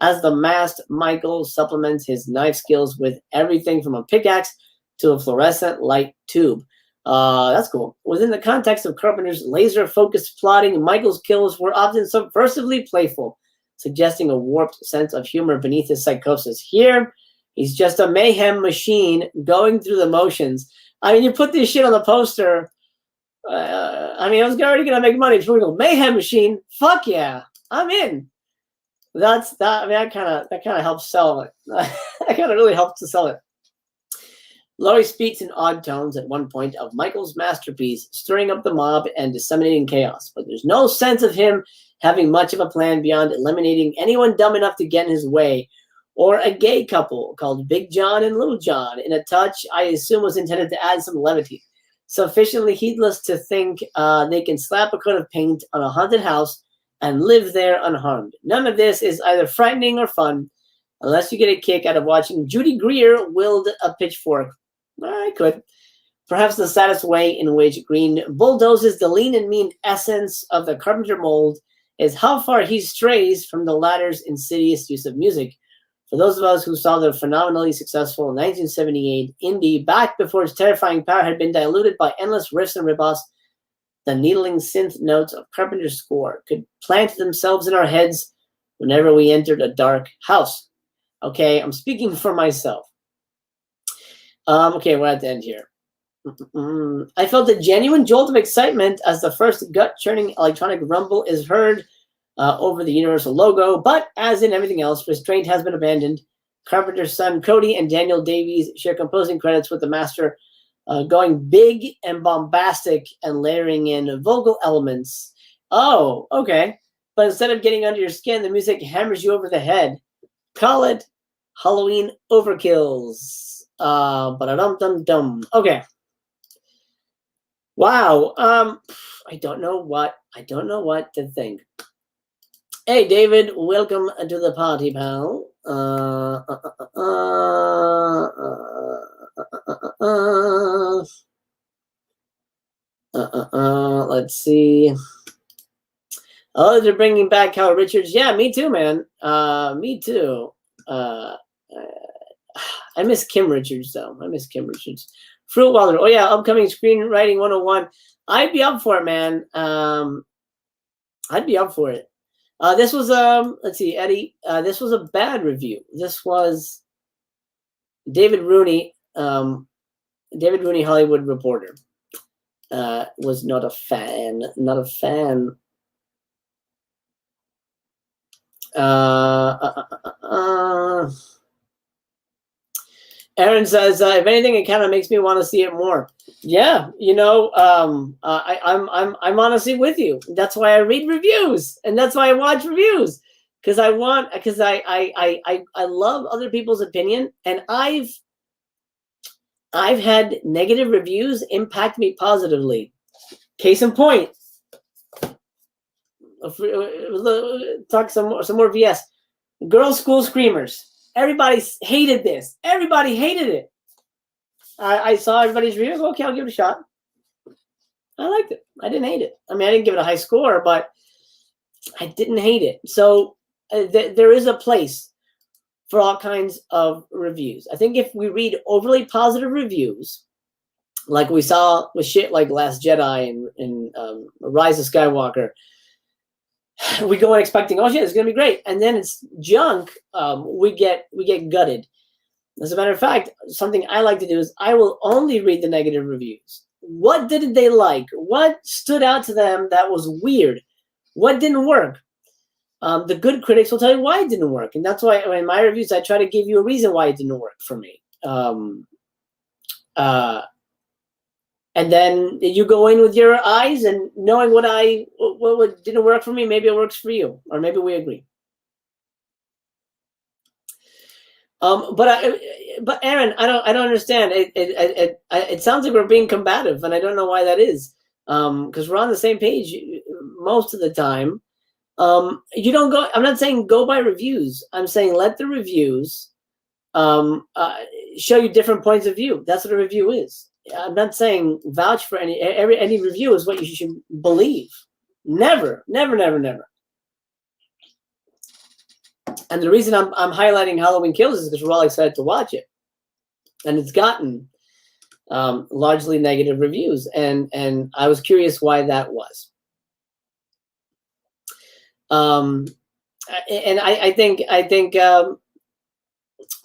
as the masked Michael supplements his knife skills with everything from a pickaxe to a fluorescent light tube. That's cool. Within the context of Carpenter's laser-focused plotting, Michael's kills were often subversively playful, suggesting a warped sense of humor beneath his psychosis. Here, he's just a mayhem machine going through the motions. I mean, you put this shit on the poster. I was already going to make money. People go, mayhem machine? Fuck yeah. I'm in. That kind of helps sell it. That kind of really helps to sell it. Laurie speaks in odd tones at one point of Michael's masterpiece, stirring up the mob and disseminating chaos. But there's no sense of him having much of a plan beyond eliminating anyone dumb enough to get in his way, or a gay couple called Big John and Little John, in a touch I assume was intended to add some levity. Sufficiently heedless to think they can slap a coat of paint on a haunted house and live there unharmed. None of this is either frightening or fun, unless you get a kick out of watching Judy Greer wield a pitchfork. I could. Perhaps the saddest way in which Green bulldozes the lean and mean essence of the Carpenter mold is how far he strays from the latter's insidious use of music. For those of us who saw the phenomenally successful 1978 indie back before its terrifying power had been diluted by endless riffs and ripoffs, the needling synth notes of Carpenter's score could plant themselves in our heads whenever we entered a dark house. Okay, I'm speaking for myself. Okay, we're at the end here. I felt a genuine jolt of excitement as the first gut-churning electronic rumble is heard over the Universal logo, but as in everything else, restraint has been abandoned. Carpenter's son Cody and Daniel Davies share composing credits with the master, going big and bombastic and layering in vocal elements. Oh, okay. But instead of getting under your skin, the music hammers you over the head. Call it Halloween overkills. Ba-da-dum-dum-dum. Okay. Wow. I don't know what to think. Hey, David, welcome to the party, pal. Let's see. Oh, they're bringing back Kyle Richards. Yeah, me too, man. Me too. I miss Kim Richards, though. I miss Kim Richards. Fruit Wilder. Oh, yeah, upcoming Screenwriting 101. I'd be up for it, man. I'd be up for it. This was, let's see, Eddie. This was a bad review. This was David Rooney, Hollywood Reporter. Was not a fan. Not a fan. Aaron says, if anything, it kind of makes me want to see it more. Yeah, I'm honestly with you. That's why I read reviews, and that's why I watch reviews, because I love other people's opinion, and I've had negative reviews impact me positively. Case in point, talk some more VS. Girls' School Screamers. Everybody hated this. Everybody hated it. I saw everybody's review. Okay, I'll give it a shot. I liked it. I didn't hate it. I mean, I didn't give it a high score, but I didn't hate it. So there is a place for all kinds of reviews. I think if we read overly positive reviews, like we saw with shit like Last Jedi and Rise of Skywalker, we go in expecting, oh shit, it's gonna be great, and then it's junk. We get gutted. As a matter of fact, something I like to do is I will only read the negative reviews. What didn't they like? What stood out to them that was weird? What didn't work? The good critics will tell you why it didn't work. And that's why in my reviews, I try to give you a reason why it didn't work for me. And then you go in with your eyes and knowing what didn't work for me, maybe it works for you, or maybe we agree. But Aaron, I don't understand. It sounds like we're being combative, and I don't know why that is. Because we're on the same page most of the time. You don't go. I'm not saying go by reviews. I'm saying let the reviews show you different points of view. That's what a review is. I'm not saying vouch for any review is what you should believe. Never. And the reason I'm highlighting Halloween Kills is because we're all excited to watch it, and it's gotten largely negative reviews, and I was curious why that was. And I think.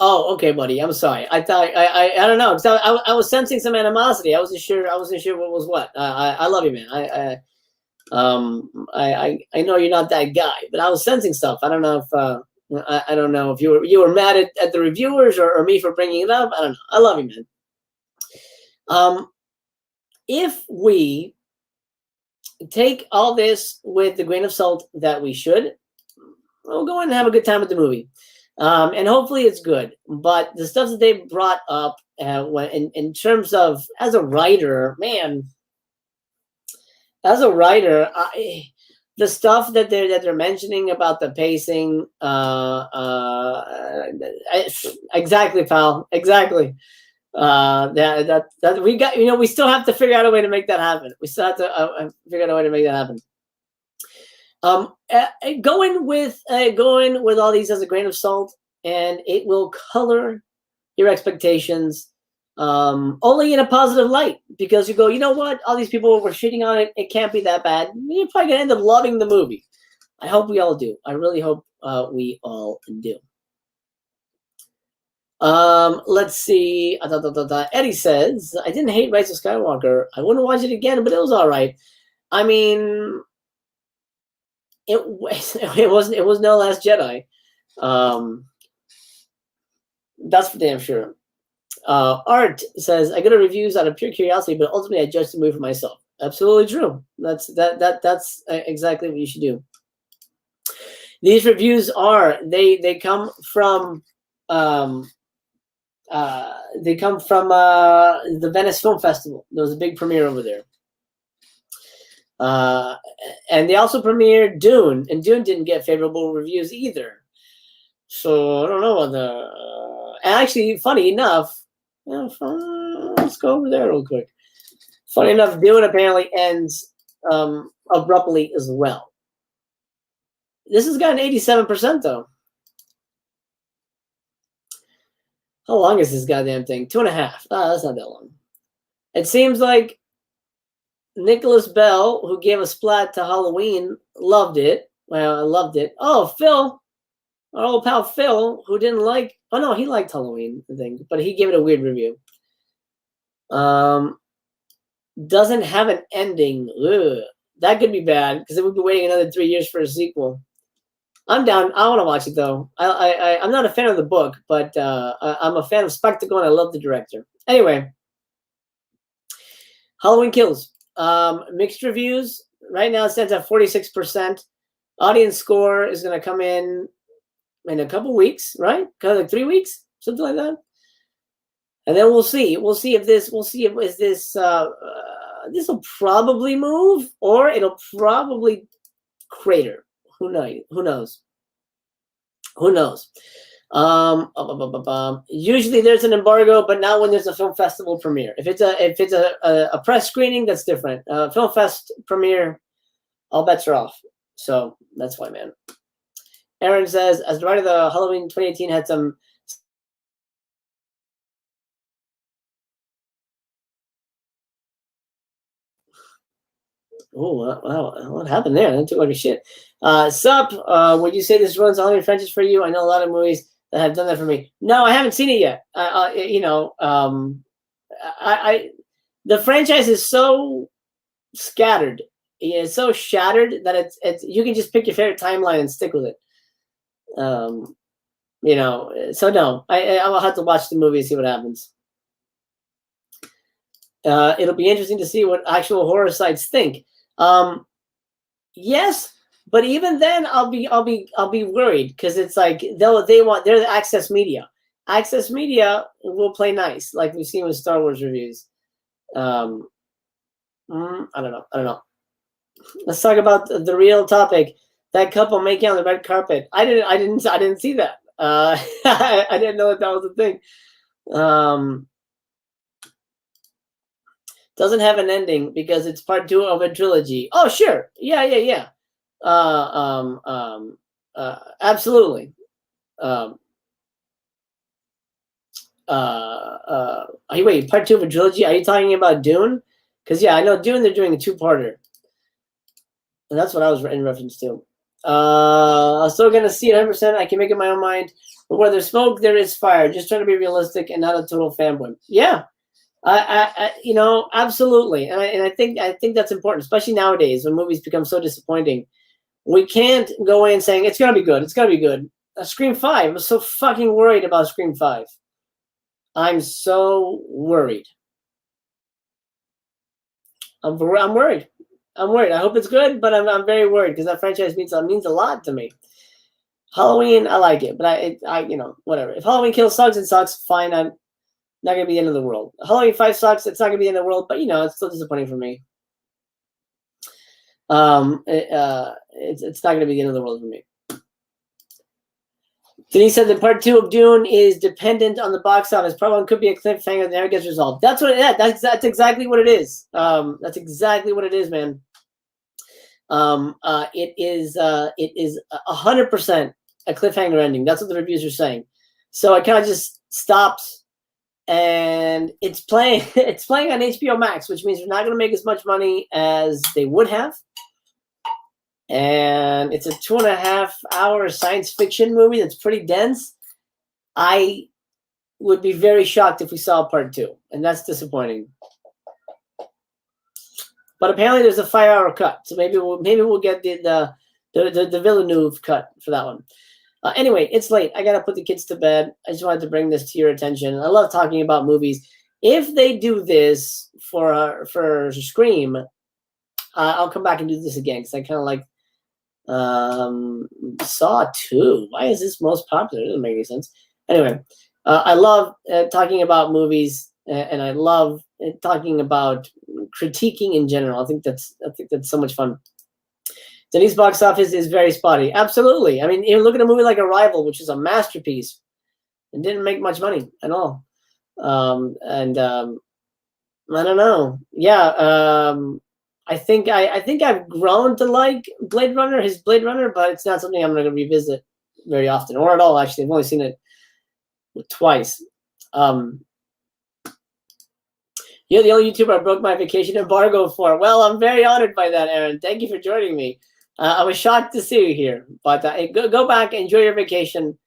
Oh, okay, buddy. I'm sorry. I thought I don't know. I was sensing some animosity. I wasn't sure what was what. I love you, man. I know you're not that guy, but I was sensing stuff. I don't know if you were mad at the reviewers or me for bringing it up. I don't know. I love you, man. If we take all this with the grain of salt that we should, we'll go in and have a good time with the movie. And hopefully it's good. But the stuff that they brought up in terms of as a writer, man, the stuff that they're mentioning about the pacing, exactly, pal, exactly. That we got. We still have to figure out a way to make that happen. We still have to figure out a way to make that happen. Going with all these as a grain of salt, and it will color your expectations only in a positive light, because you go, you know what, all these people were shitting on it, it can't be that bad. You're probably gonna end up loving the movie. I hope we all do. I really hope we all do. Let's see. Eddie says, I didn't hate Rise of Skywalker. I wouldn't watch it again, but it was all right. I mean, it was no Last Jedi. That's for damn sure. Art says, I go to reviews out of pure curiosity, but ultimately I judge the movie for myself. Absolutely true. That's exactly what you should do. These reviews they come from the Venice Film Festival. There was a big premiere over there. And they also premiered Dune, and Dune didn't get favorable reviews either. So I don't know what actually, funny enough, let's go over there real quick. Funny enough, Dune apparently ends abruptly as well. This has got an 87% though. How long is this goddamn thing? 2.5. That's not that long. It seems like Nicholas Bell, who gave a splat to Halloween, loved it. Well, I loved it. Oh, Phil, our old pal Phil, who didn't like. Oh no, he liked Halloween, I think, but he gave it a weird review. Doesn't have an ending. Ugh. That could be bad because then we'd be waiting another 3 years for a sequel. I'm down. I want to watch it though. I'm not a fan of the book, but I'm a fan of spectacle, and I love the director. Anyway, Halloween Kills. Mixed reviews. Right now it stands at 46%. Audience score is going to come in a couple weeks, right? Kind of like 3 weeks, something like that. And then we'll see. We'll see if this will probably move or it'll probably crater. Who knows? Usually there's an embargo, but not when there's a film festival premiere. If it's a press screening, that's different. Film fest premiere, all bets are off. So that's why, man. Aaron says, as the writer of the Halloween 2018 had some. Oh, wow. What happened there? That took like a shit. Sup, would you say this runs all your franchise for you? I know a lot of movies that have done that for me. No, I haven't seen it yet. The franchise is so scattered. It's so shattered that it's you can just pick your favorite timeline and stick with it. So no, I'll have to watch the movie and see what happens. It'll be interesting to see what actual horror sites think. Yes, but even then, I'll be worried because it's like they're the access media. Access media will play nice, like we've seen with Star Wars reviews. I don't know. Let's talk about the real topic. That couple making on the red carpet. I didn't see that. I didn't know that was a thing. Doesn't have an ending because it's part 2 of a trilogy. Oh, sure. Yeah. Absolutely. Wait, part 2 of a trilogy? Are you talking about Dune? Because yeah, I know Dune. They're doing a 2-parter, and that's what I was in reference to. I'm still gonna see it 100%. I can make up my own mind. But where there's smoke, there is fire. Just trying to be realistic and not a total fanboy. Yeah, absolutely. And I think that's important, especially nowadays when movies become so disappointing. We can't go in saying it's gonna be good. It's gonna be good. Scream 5. I'm so fucking worried about Scream 5. I'm so worried. I'm worried. I hope it's good, but I'm very worried because that franchise means a lot to me. Halloween, I like it, but I whatever. If Halloween Kills sucks, it sucks. Fine, I'm not gonna be the end of the world. Halloween 5 sucks. It's not gonna be the end of the world, but it's still disappointing for me. It's not gonna be the end of the world for me. Denise said that part 2 of Dune is dependent on the box office. Part 1 could be a cliffhanger that never gets resolved. That's what that's exactly what it is. That's exactly what it is, man. It is 100% a cliffhanger ending. That's what the reviews are saying. So it kind of just stops, and it's playing on HBO Max, which means they're not going to make as much money as they would have. And it's a 2.5-hour science fiction movie that's pretty dense. I would be very shocked if we saw part 2, and that's disappointing. But apparently there's a 5-hour cut, so maybe we'll get the Villeneuve cut for that one. Anyway, it's late. I gotta put the kids to bed. I just wanted to bring this to your attention. I love talking about movies. If they do this for Scream, I'll come back and do this again because I kind of like Saw 2. Why is this most popular? It doesn't make any sense. Anyway, I love talking about movies, and I love talking about critiquing in general. I think that's so much fun. Denise box office is very spotty. Absolutely. I mean, you look at a movie like Arrival, which is a masterpiece, and didn't make much money at all. I don't know. Yeah. I think I've grown to like his Blade Runner, but it's not something I'm going to revisit very often, or at all. Actually, I've only seen it twice. You're the only YouTuber I broke my vacation embargo for. Well, I'm very honored by that, Aaron. Thank you for joining me. I was shocked to see you here, but go back, enjoy your vacation,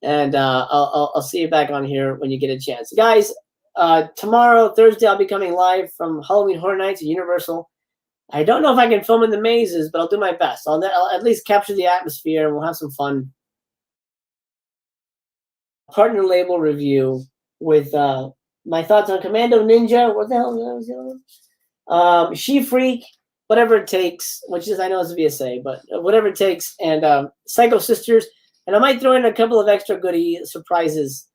and I'll see you back on here when you get a chance, guys. Tomorrow, Thursday, I'll be coming live from Halloween Horror Nights at Universal. I don't know if I can film in the mazes, but I'll do my best. I'll at least capture the atmosphere, and we'll have some fun. Partner label review with my thoughts on Commando, Ninja. What the hell was the other one? She Freak, Whatever It Takes, which is, I know it's a VSA, but Whatever It Takes, and Psycho Sisters. And I might throw in a couple of extra goodie surprises.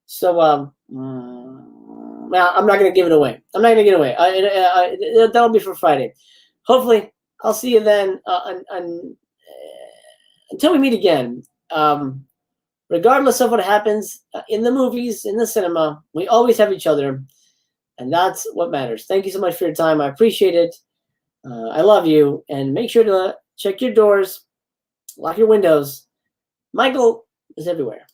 So, well, I'm not going to give it away. That'll be for Friday. Hopefully, I'll see you then. Until we meet again, regardless of what happens in the movies, in the cinema, we always have each other, and that's what matters. Thank you so much for your time. I appreciate it. I love you, and make sure to check your doors, lock your windows. Michael is everywhere.